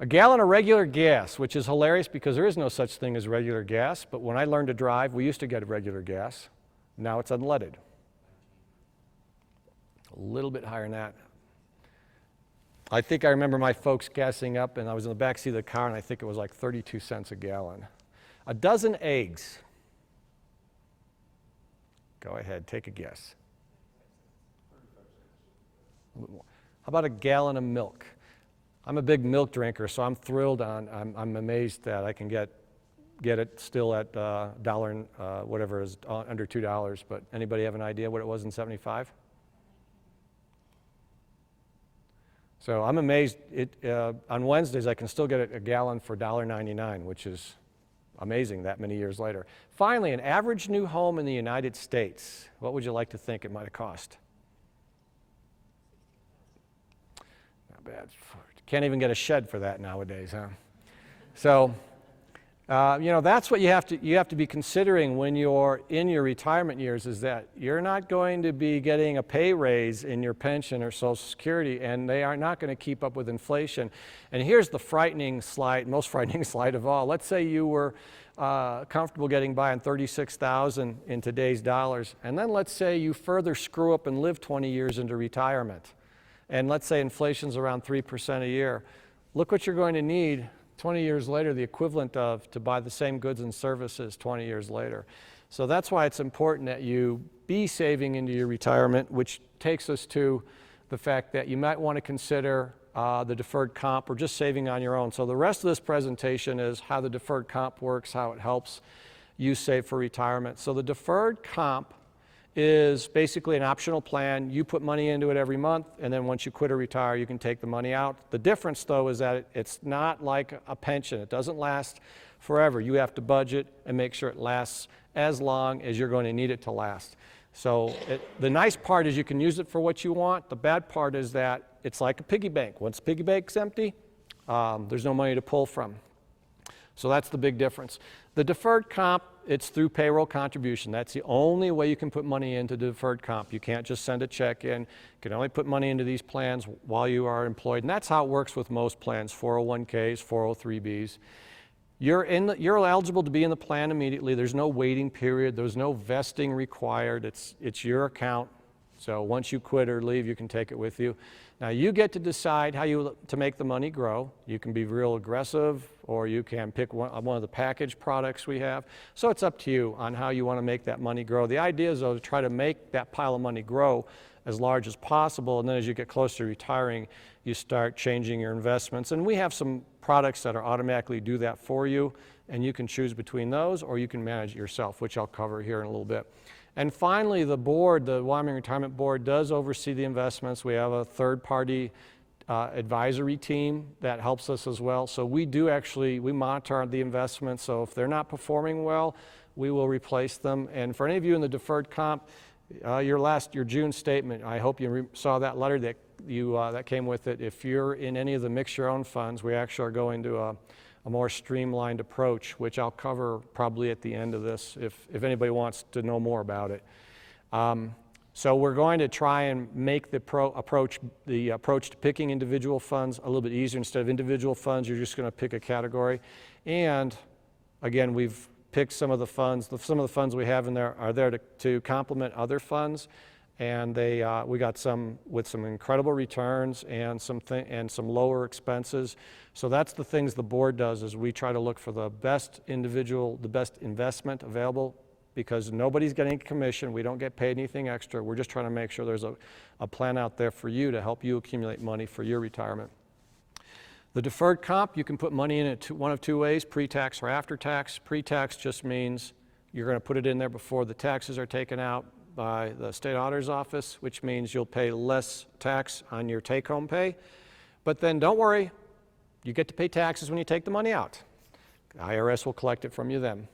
A gallon of regular gas, which is hilarious because there is no such thing as regular gas, but when I learned to drive, we used to get regular gas. Now it's unleaded. A little bit higher than that. I think I remember my folks gassing up, and I was in the back seat of the car, and I think it was like 32 cents a gallon. A dozen eggs. Go ahead, take a guess. How about a gallon of milk? I'm a big milk drinker, so I'm thrilled I'm amazed that I can get it still at dollar, whatever is under $2. But anybody have an idea what it was in 75? So I'm amazed. On Wednesdays, I can still get a gallon for $1.99, which is amazing that many years later. Finally, an average new home in the United States. What would you like to think it might have cost? Not bad. Can't even get a shed for that nowadays, huh? So, that's what you have to be considering when you're in your retirement years, is that you're not going to be getting a pay raise in your pension or Social Security, and they are not going to keep up with inflation. And here's the frightening slide, most frightening slide of all. Let's say you were comfortable getting by on $36,000 in today's dollars, and then let's say you further screw up and live 20 years into retirement. And let's say inflation's around 3% a year. Look what you're going to need 20 years later, the equivalent of to buy the same goods and services 20 years later. So that's why it's important that you be saving into your retirement, which takes us to the fact that you might want to consider the deferred comp or just saving on your own. So the rest of this presentation is how the deferred comp works, how it helps you save for retirement. So the deferred comp is basically an optional plan. You put money into it every month, and then once you quit or retire, you can take the money out. The difference, though, is that it's not like a pension. It doesn't last forever. You have to budget and make sure it lasts as long as you're going to need it to last. So the nice part is you can use it for what you want. The bad part is that it's like a piggy bank. Once the piggy bank's empty, there's no money to pull from. So that's the big difference. The deferred comp, it's through payroll contribution. That's the only way you can put money into deferred comp. You can't just send a check in. You can only put money into these plans while you are employed. And that's how it works with most plans, 401ks, 403bs. You're eligible to be in the plan immediately. There's no waiting period. There's no vesting required. It's your account. So once you quit or leave, you can take it with you. Now you get to decide how to make the money grow. You can be real aggressive, or you can pick one of the package products we have. So it's up to you on how you want to make that money grow. The idea is, though, to try to make that pile of money grow as large as possible, and then as you get closer to retiring, you start changing your investments. And we have some products that are automatically do that for you, and you can choose between those, or you can manage it yourself, which I'll cover here in a little bit. And finally, the board, the Wyoming Retirement Board, does oversee the investments. We have a third-party advisory team that helps us as well. So we monitor the investments. So if they're not performing well, we will replace them. And for any of you in the deferred comp, your June statement, I hope you saw that letter that came with it. If you're in any of the mix your own funds, we actually are going to a more streamlined approach, which I'll cover probably at the end of this if anybody wants to know more about it. So we're going to try and make the approach to picking individual funds a little bit easier. Instead of individual funds, you're just going to pick a category. And again, we've picked some of the funds. Some of the funds we have in there are there to complement other funds. And we got some with some incredible returns and some lower expenses. So that's the things the board does, is we try to look for the best investment available, because nobody's getting commission. We don't get paid anything extra. We're just trying to make sure there's a plan out there for you to help you accumulate money for your retirement. The deferred comp, you can put money in it one of two ways, pre-tax or after-tax. Pre-tax just means you're going to put it in there before the taxes are taken out by the state auditor's office, which means you'll pay less tax on your take-home pay. But then don't worry, you get to pay taxes when you take the money out. The IRS will collect it from you then.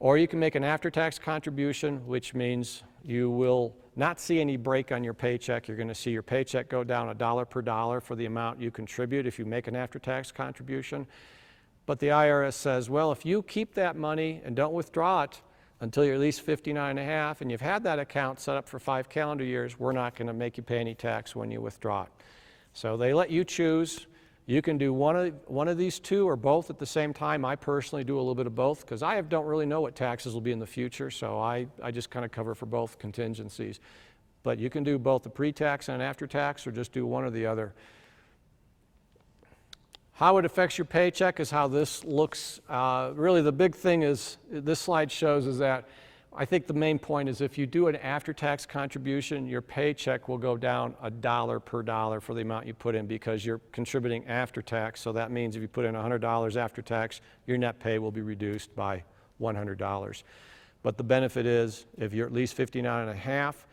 Or you can make an after-tax contribution, which means you will not see any break on your paycheck. You're going to see your paycheck go down $1 per dollar for the amount you contribute if you make an after-tax contribution. But the IRS says, well, if you keep that money and don't withdraw it until you're at least 59 and a half, and you've had that account set up for 5 calendar years, we're not going to make you pay any tax when you withdraw it. So they let you choose. You can do one of these two or both at the same time. I personally do a little bit of both, because I don't really know what taxes will be in the future, so I just kind of cover for both contingencies. But you can do both the pre-tax and after-tax, or just do one or the other. How it affects your paycheck is how this looks. Really the big thing is, this slide shows, is that I think the main point is if you do an after-tax contribution, your paycheck will go down $1 per dollar for the amount you put in, because you're contributing after tax. So that means if you put in $100 after tax, your net pay will be reduced by $100. But the benefit is, if you're at least 59 and a half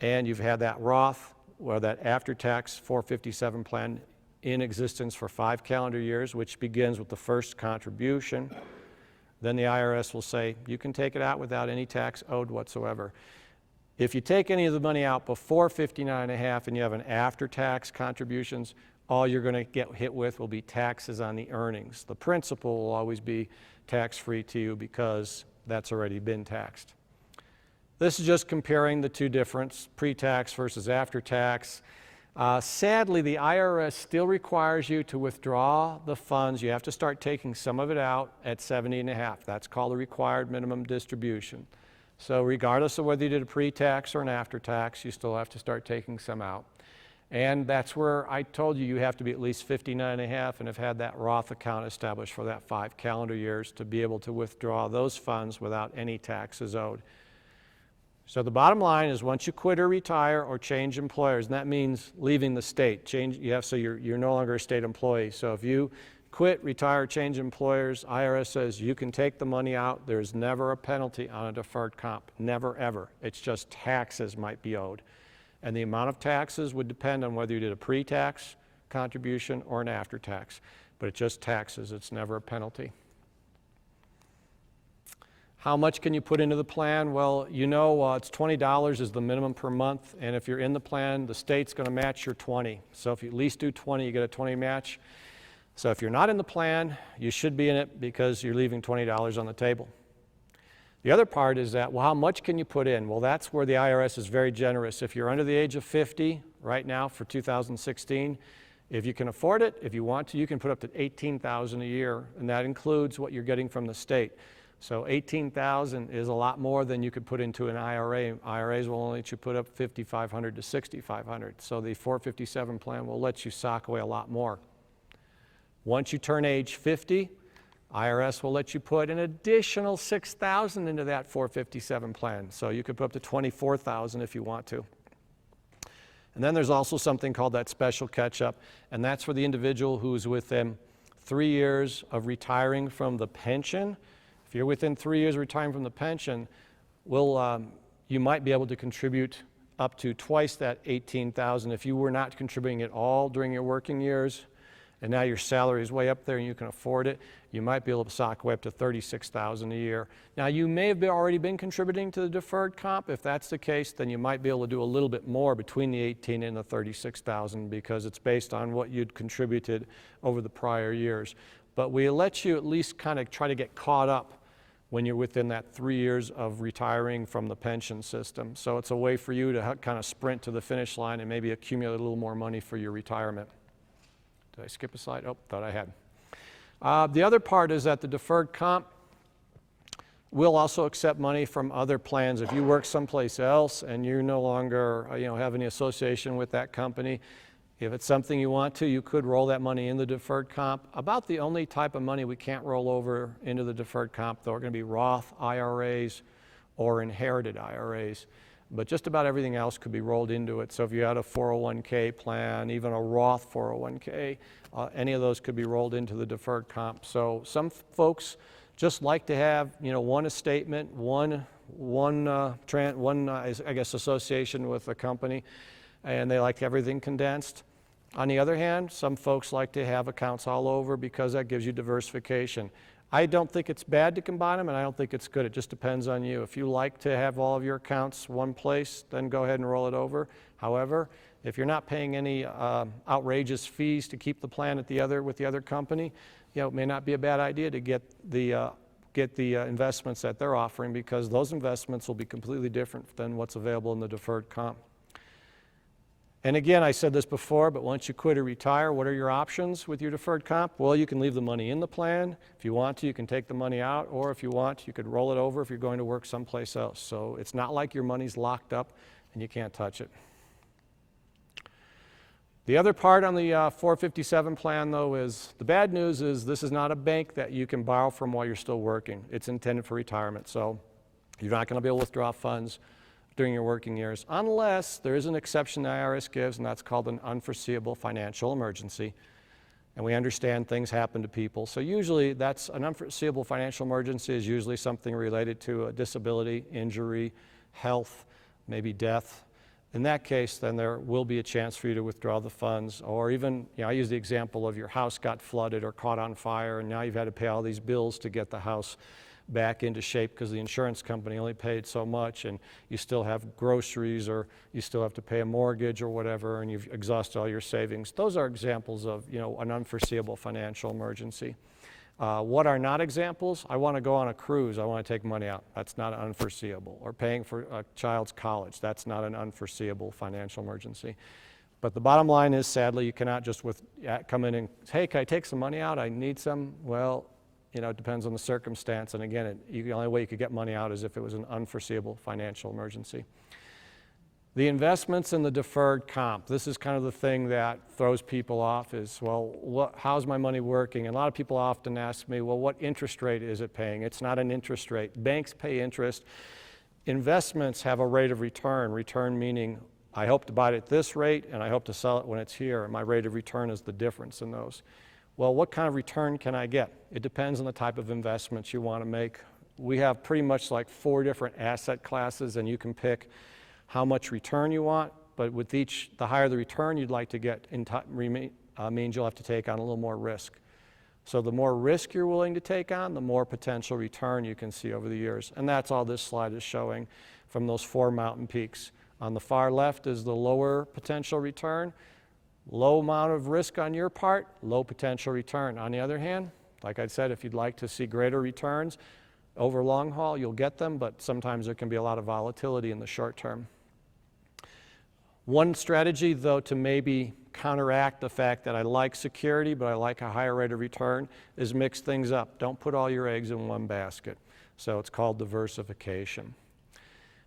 and you've had that Roth or that after-tax 457 plan in existence for 5 calendar years, which begins with the first contribution, then the IRS will say, you can take it out without any tax owed whatsoever. If you take any of the money out before 59 and a half and you have an after-tax contributions, all you're going to get hit with will be taxes on the earnings. The principal will always be tax-free to you, because that's already been taxed. This is just comparing the two difference, pre-tax versus after-tax. Sadly, the IRS still requires you to withdraw the funds. You have to start taking some of it out at 70 and a half. That's called the required minimum distribution. So regardless of whether you did a pre-tax or an after-tax, you still have to start taking some out. And that's where I told you you have to be at least 59 and a half and have had that Roth account established for that 5 calendar years to be able to withdraw those funds without any taxes owed. So the bottom line is, once you quit or retire or change employers, and that means leaving the state, so you're no longer a state employee. So if you quit, retire, change employers, IRS says you can take the money out. There's never a penalty on a deferred comp, never ever. It's just taxes might be owed. And the amount of taxes would depend on whether you did a pre-tax contribution or an after-tax. But it's just taxes, it's never a penalty. How much can you put into the plan? Well, you know it's $20 is the minimum per month, and if you're in the plan, the state's going to match your 20. So if you at least do 20, you get a 20 match. So if you're not in the plan, you should be in it because you're leaving $20 on the table. The other part is that, well, how much can you put in? Well, that's where the IRS is very generous. If you're under the age of 50 right now for 2016, if you can afford it, if you want to, you can put up to $18,000 a year, and that includes what you're getting from the state. So $18,000 is a lot more than you could put into an IRA. IRAs will only let you put up $5,500 to $6,500. So the 457 plan will let you sock away a lot more. Once you turn age 50, IRS will let you put an additional $6,000 into that 457 plan. So you could put up to $24,000 if you want to. And then there's also something called that special catch-up, and that's for the individual who's within 3 years of retiring from the pension. If you're within 3 years of retiring from the pension, you might be able to contribute up to twice that $18,000 if you were not contributing at all during your working years, and now your salary is way up there and you can afford it. You might be able to sock away up to $36,000 a year. Now, you may have already been contributing to the deferred comp. If that's the case, then you might be able to do a little bit more between the $18,000 and the $36,000 because it's based on what you'd contributed over the prior years. But we let you at least kind of try to get caught up when you're within that 3 years of retiring from the pension system. So it's a way for you to kind of sprint to the finish line and maybe accumulate a little more money for your retirement. Did I skip a slide? Oh, thought I had. The other part is that the deferred comp will also accept money from other plans. If you work someplace else and you no longer have any association with that company, if it's something you want to, you could roll that money in the deferred comp. About the only type of money we can't roll over into the deferred comp, though, are going to be Roth IRAs or inherited IRAs. But just about everything else could be rolled into it. So if you had a 401k plan, even a Roth 401k, any of those could be rolled into the deferred comp. So some folks just like to have, one estatement, one association with a company, and they like everything condensed. On the other hand, some folks like to have accounts all over because that gives you diversification. I don't think it's bad to combine them, and I don't think it's good. It just depends on you. If you like to have all of your accounts one place, then go ahead and roll it over. However, if you're not paying any outrageous fees to keep the plan with the other company, it may not be a bad idea to get the investments that they're offering, because those investments will be completely different than what's available in the deferred comp. And again, I said this before, but once you quit or retire, what are your options with your deferred comp? Well, you can leave the money in the plan. If you want to, you can take the money out, or if you want, you could roll it over if you're going to work someplace else. So it's not like your money's locked up and you can't touch it. The other part on the 457 plan, though, is the bad news is this is not a bank that you can borrow from while you're still working. It's intended for retirement, so you're not going to be able to withdraw funds during your working years, unless there is an exception the IRS gives, and that's called an unforeseeable financial emergency. And we understand things happen to people. So usually that's an unforeseeable financial emergency is usually something related to a disability, injury, health, maybe death. In that case, then there will be a chance for you to withdraw the funds, or even, I use the example of your house got flooded or caught on fire, and now you've had to pay all these bills to get the house back into shape because the insurance company only paid so much, and you still have groceries, or you still have to pay a mortgage or whatever, and you've exhausted all your savings. Those are examples of an unforeseeable financial emergency. What are not examples? I want to go on a cruise. I want to take money out. That's not unforeseeable. Or paying for a child's college. That's not an unforeseeable financial emergency. But the bottom line is, sadly, you cannot just come in and say, hey, can I take some money out? I need some. Well, it depends on the circumstance. And again, the only way you could get money out is if it was an unforeseeable financial emergency. The investments in the deferred comp, this is kind of the thing that throws people off is, well, how's my money working? And a lot of people often ask me, well, what interest rate is it paying? It's not an interest rate. Banks pay interest. Investments have a rate of return. Return meaning I hope to buy it at this rate and I hope to sell it when it's here. And my rate of return is the difference in those. Well, what kind of return can I get? It depends on the type of investments you want to make. We have pretty much like 4 different asset classes, and you can pick how much return you want, but with each, the higher the return you'd like to get means you'll have to take on a little more risk. So the more risk you're willing to take on, the more potential return you can see over the years. And that's all this slide is showing from those 4 mountain peaks. On the far left is the lower potential return. Low amount of risk on your part, low potential return. On the other hand, like I said, if you'd like to see greater returns over long haul, you'll get them, but sometimes there can be a lot of volatility in the short term. One strategy, though, to maybe counteract the fact that I like security, but I like a higher rate of return, is mix things up. Don't put all your eggs in one basket. So it's called diversification.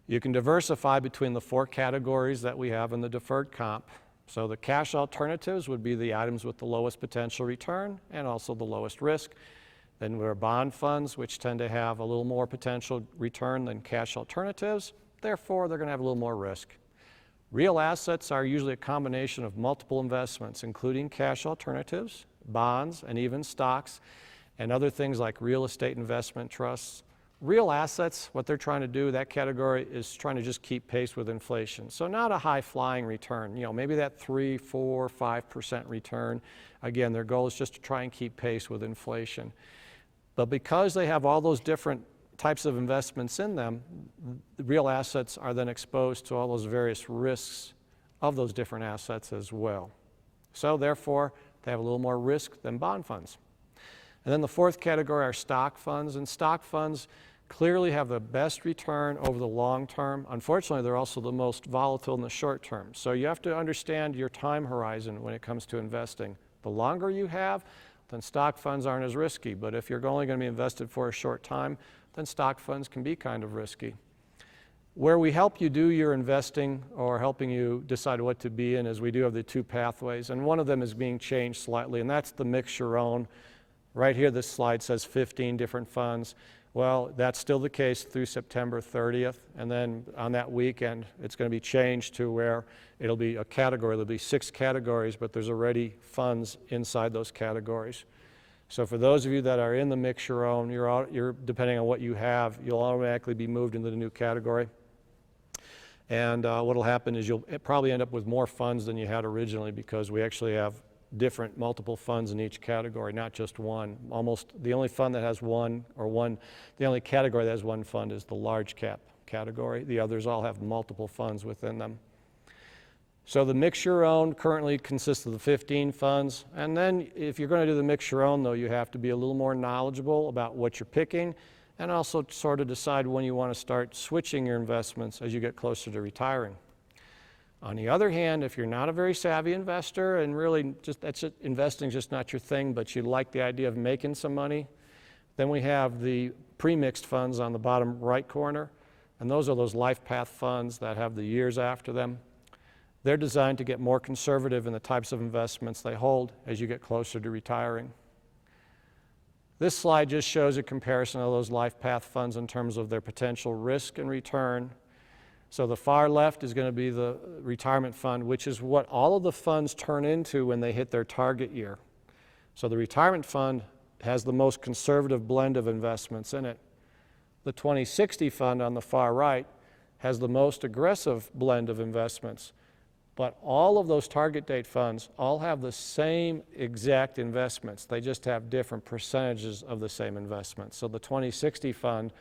You can diversify between the 4 categories that we have in the deferred comp. So the cash alternatives would be the items with the lowest potential return and also the lowest risk. Then there are bond funds, which tend to have a little more potential return than cash alternatives. Therefore, they're going to have a little more risk. Real assets are usually a combination of multiple investments, including cash alternatives, bonds, and even stocks, and other things like real estate investment trusts. Real assets, what they're trying to do, that category, is trying to just keep pace with inflation. So not a high-flying return, maybe that 3, 4, 5% return. Again, their goal is just to try and keep pace with inflation. But because they have all those different types of investments in them, the real assets are then exposed to all those various risks of those different assets as well. So therefore, they have a little more risk than bond funds. And then the 4th category are stock funds, and stock funds clearly have the best return over the long term. Unfortunately, they're also the most volatile in the short term. So you have to understand your time horizon when it comes to investing. The longer you have, then stock funds aren't as risky. But if you're only going to be invested for a short time, then stock funds can be kind of risky. Where we help you do your investing or helping you decide what to be in is we do have the 2 pathways, and one of them is being changed slightly, and that's the mix your own. Right here, this slide says 15 different funds. Well, that's still the case through September 30th, and then on that weekend, it's going to be changed to where it'll be a category. There'll be 6 categories, but there's already funds inside those categories. So for those of you that are in the mix your own, you're depending on what you have, you'll automatically be moved into the new category. And what will happen is you'll probably end up with more funds than you had originally, because we actually have different multiple funds in each category, not just one. Almost the only fund that has the only category that has one fund is the large cap category. The others all have multiple funds within them. So the mix your own currently consists of the 15 funds. And then if you're going to do the mix your own, though, you have to be a little more knowledgeable about what you're picking, and also sort of decide when you want to start switching your investments as you get closer to retiring. On the other hand, if you're not a very savvy investor and really investing is just not your thing, but you like the idea of making some money, then we have the pre-mixed funds on the bottom right corner, and those are those life path funds that have the years after them. They're designed to get more conservative in the types of investments they hold as you get closer to retiring. This slide just shows a comparison of those life path funds in terms of their potential risk and return. So the far left is going to be the retirement fund, which is what all of the funds turn into when they hit their target year. So the retirement fund has the most conservative blend of investments in it. The 2060 fund on the far right has the most aggressive blend of investments. But all of those target date funds all have the same exact investments. They just have different percentages of the same investments. So the 2060 fund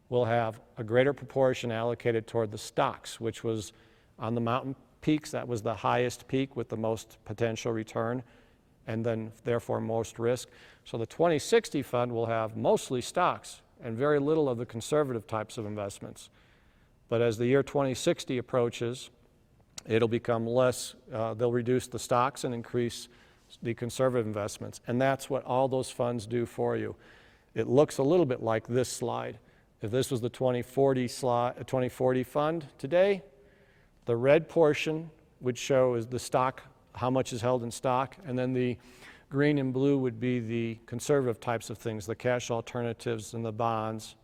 will have a greater proportion allocated toward the stocks, which was on the mountain peaks. That was the highest peak with the most potential return, and then therefore most risk. So the 2060 fund will have mostly stocks and very little of the conservative types of investments. But as the year 2060 approaches, it'll become less, they'll reduce the stocks and increase the conservative investments. And that's what all those funds do for you. It looks a little bit like this slide. If this was the 2040 fund today, the red portion would show is the stock, how much is held in stock, and then the green and blue would be the conservative types of things, the cash alternatives and the bonds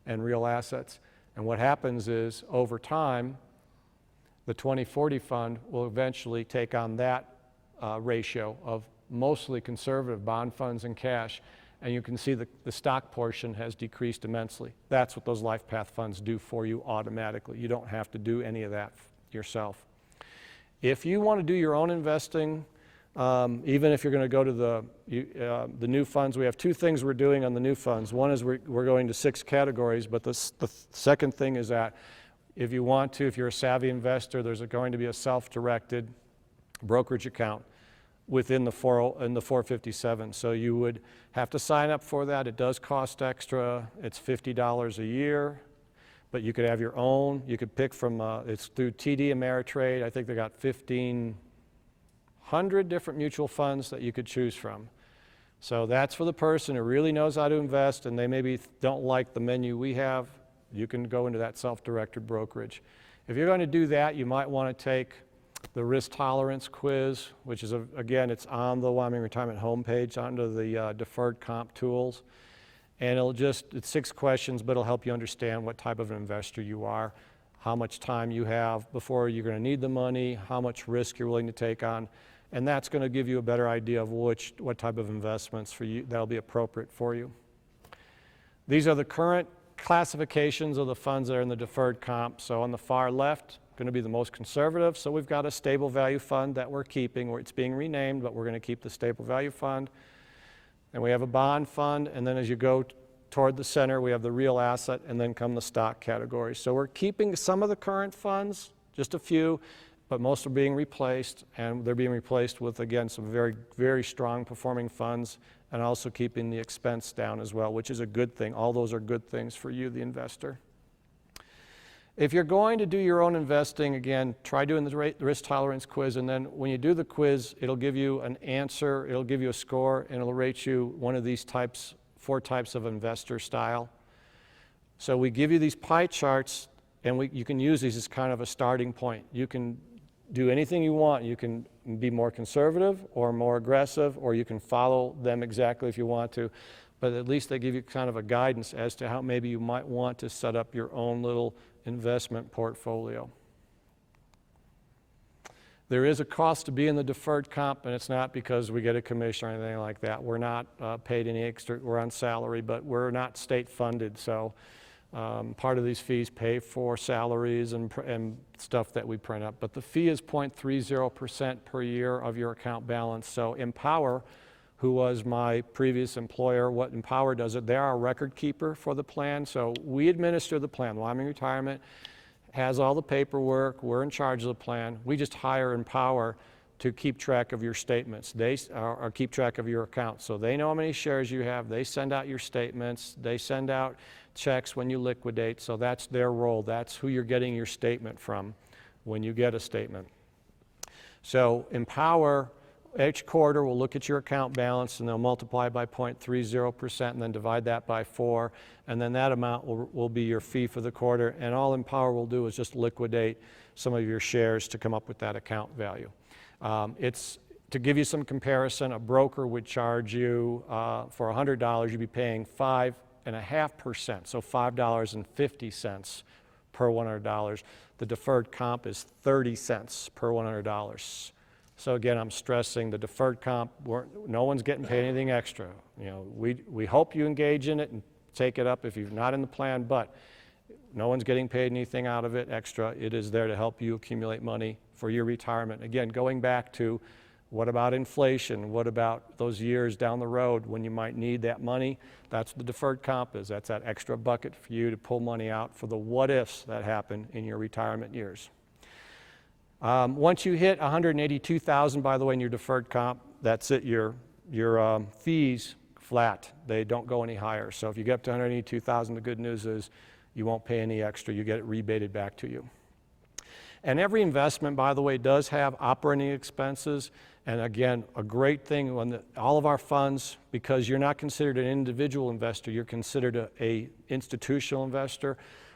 and real assets. And what happens is, over time, the 2040 fund will eventually take on that ratio of mostly conservative bond funds and cash, and you can see the stock portion has decreased immensely. That's what those life path funds do for you automatically. You don't have to do any of that yourself. If you want to do your own investing, even if you're going to go to the new funds, we have two things we're doing on the new funds. One is we're going to 6 categories, but the second thing is that if you want to, if you're a savvy investor, there's going to be a self-directed brokerage account within the 457. So you would have to sign up for that. It does cost extra. It's $50 a year, but you could have your own. You could pick from, it's through TD Ameritrade. I think they got 1,500 different mutual funds that you could choose from. So that's for the person who really knows how to invest and they maybe don't like the menu we have. You can go into that self-directed brokerage. If you're going to do that, you might want to take the risk tolerance quiz, which is, again, it's on the Wyoming Retirement homepage under the deferred comp tools. And it's 6 questions, but it'll help you understand what type of an investor you are, how much time you have before you're going to need the money, how much risk you're willing to take on. And that's going to give you a better idea of what type of investments for you that'll be appropriate for you. These are the current classifications of the funds that are in the deferred comp. So on the far left, going to be the most conservative. So we've got a stable value fund that we're keeping, where it's being renamed, but we're going to keep the stable value fund. And we have a bond fund, and then as you go toward the center, we have the real asset, and then come the stock category. So we're keeping some of the current funds, just a few, but most are being replaced, and they're being replaced with, again, some very, very strong performing funds, and also keeping the expense down as well, which is a good thing. All those are good things for you, the investor. If you're going to do your own investing, again, try doing the risk tolerance quiz, and then when you do the quiz, it'll give you an answer, it'll give you a score, and it'll rate you one of these 4 types of investor style. So we give you these pie charts, and you can use these as kind of a starting point. You can do anything you want. You can be more conservative or more aggressive, or you can follow them exactly if you want to. But at least they give you kind of a guidance as to how maybe you might want to set up your own little investment portfolio. There is a cost to be in the deferred comp, and it's not because we get a commission or anything like that. We're not paid any extra. We're on salary, but we're not state funded. So part of these fees pay for salaries and stuff that we print up. But the fee is 0.30% per year of your account balance. So Empower, who was my previous employer, what Empower does, they're our record keeper for the plan. So we administer the plan. Wyoming Retirement has all the paperwork. We're in charge of the plan. We just hire Empower to keep track of your statements. They are keep track of your account. So they know how many shares you have. They send out your statements. They send out checks when you liquidate. So that's their role. That's who you're getting your statement from when you get a statement. So Empower, each quarter, will look at your account balance, and they'll multiply by 0.30% and then divide that by 4, and then that amount will be your fee for the quarter. And all Empower will do is just liquidate some of your shares to come up with that account value. It's to give you some comparison, a broker would charge you for $100, you'd be paying 5.5%, so $5.50 per $100. The deferred comp is 30 cents per $100. So again, I'm stressing the deferred comp, no one's getting paid anything extra. You know, we hope you engage in it and take it up if you're not in the plan, but no one's getting paid anything out of it extra. It is there to help you accumulate money for your retirement. Again, going back to what about inflation? What about those years down the road when you might need that money? That's what the deferred comp is. That's that extra bucket for you to pull money out for the what-ifs that happen in your retirement years. Once you hit $182,000, by the way, in your deferred comp, that's it. Your fees flat. They don't go any higher. So if you get up to $182,000, the good news is you won't pay any extra. You get it rebated back to you. And every investment, by the way, does have operating expenses. And again, a great thing when all of our funds, because you're not considered an individual investor, you're considered an institutional investor.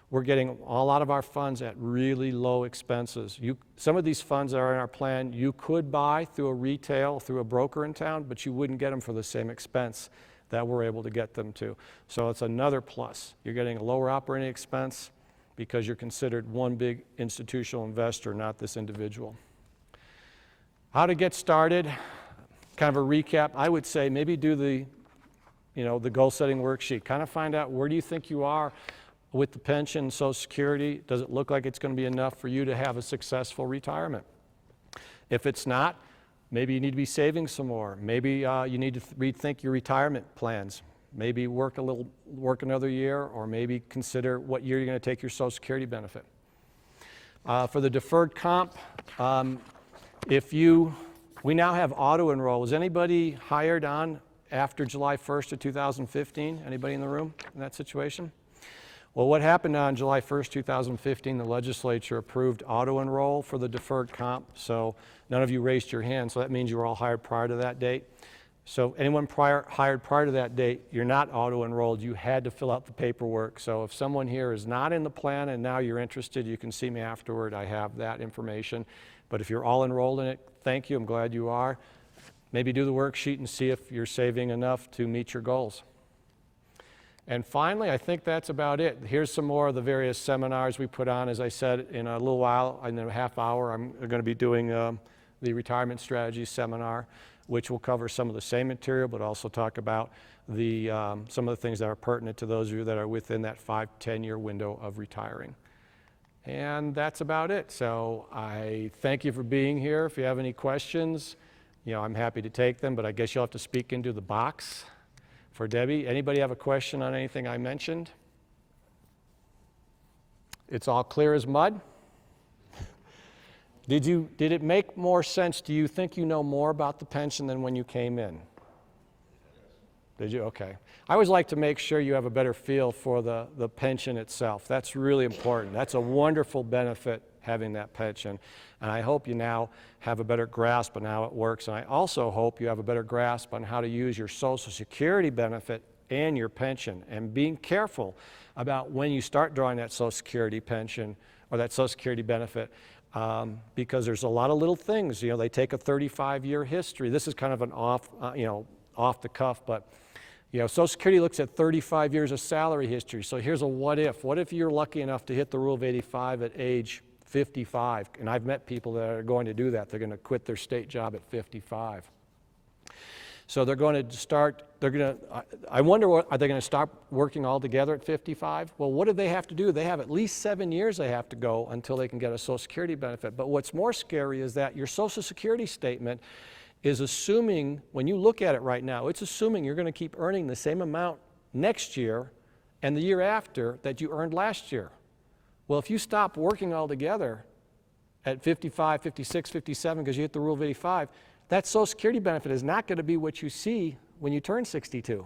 We're getting a lot of our funds at really low expenses. Some of these funds that are in our plan, you could buy through a broker in town, but you wouldn't get them for the same expense that we're able to get them to. So it's another plus. You're getting a lower operating expense because you're considered one big institutional investor, not this individual. How to get started? kind of a recap, I would say maybe do the goal-setting worksheet. Kind of find out where do you think you are with the pension, Social Security. Does it look like it's going to be enough for you to have a successful retirement? If it's not, maybe you need to be saving some more. Maybe you need to rethink your retirement plans. Maybe work another year, or maybe consider what year you're going to take your Social Security benefit. For the deferred comp, we now have auto enroll. Was anybody hired on after July 1st of 2015? Anybody in the room in that situation? Well, what happened on July 1st, 2015, the legislature approved auto enroll for the deferred comp. So none of you raised your hand, so that means you were all hired prior to that date. So anyone hired prior to that date, you're not auto enrolled. You had to fill out the paperwork. So if someone here is not in the plan and now you're interested, you can see me afterward. I have that information. But if you're all enrolled in it, thank you. I'm glad you are. Maybe do the worksheet and see if you're saving enough to meet your goals. And finally, I think that's about it. Here's some more of the various seminars we put on. As I said, in a little while, in a half hour, I'm going to be doing the retirement strategy seminar, which will cover some of the same material, but also talk about some of the things that are pertinent to those of you that are within that 5-10 year window of retiring. And that's about it. So I thank you for being here. If you have any questions, I'm happy to take them, but I guess you'll have to speak into the box for Debbie. Anybody have a question on anything I mentioned? It's all clear as mud? Did it make more sense? Do you think you know more about the pension than when you came in? Did you? Okay. I always like to make sure you have a better feel for the pension itself. That's really important. That's a wonderful benefit, having that pension. And I hope you now have a better grasp on how it works. And I also hope you have a better grasp on how to use your Social Security benefit and your pension, and being careful about when you start drawing that Social Security pension or that Social Security benefit. Because there's a lot of little things, they take a 35-year history. This is kind of an off the cuff, but Social Security looks at 35 years of salary history. So here's a what if. What if you're lucky enough to hit the Rule of 85 at age 55? And I've met people that are going to do that. They're going to quit their state job at 55. So they're going to start, I wonder, are they going to stop working altogether at 55? Well, what do they have to do? They have at least 7 years they have to go until they can get a Social Security benefit. But what's more scary is that your Social Security statement is assuming, when you look at it right now, it's assuming you're going to keep earning the same amount next year and the year after that you earned last year. Well, if you stop working altogether at 55, 56, 57 because you hit the Rule of 85, that Social Security benefit is not going to be what you see when you turn 62,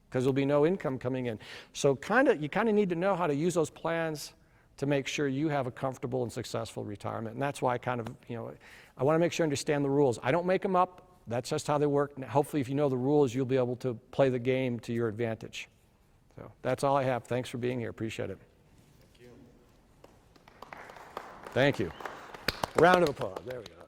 because there'll be no income coming in. So you kind of need to know how to use those plans to make sure you have a comfortable and successful retirement. And that's why I want to make sure I understand the rules. I don't make them up. That's just how they work. Now, hopefully, if you know the rules, you'll be able to play the game to your advantage. So that's all I have. Thanks for being here. Appreciate it. Thank you. Round of applause. There we go.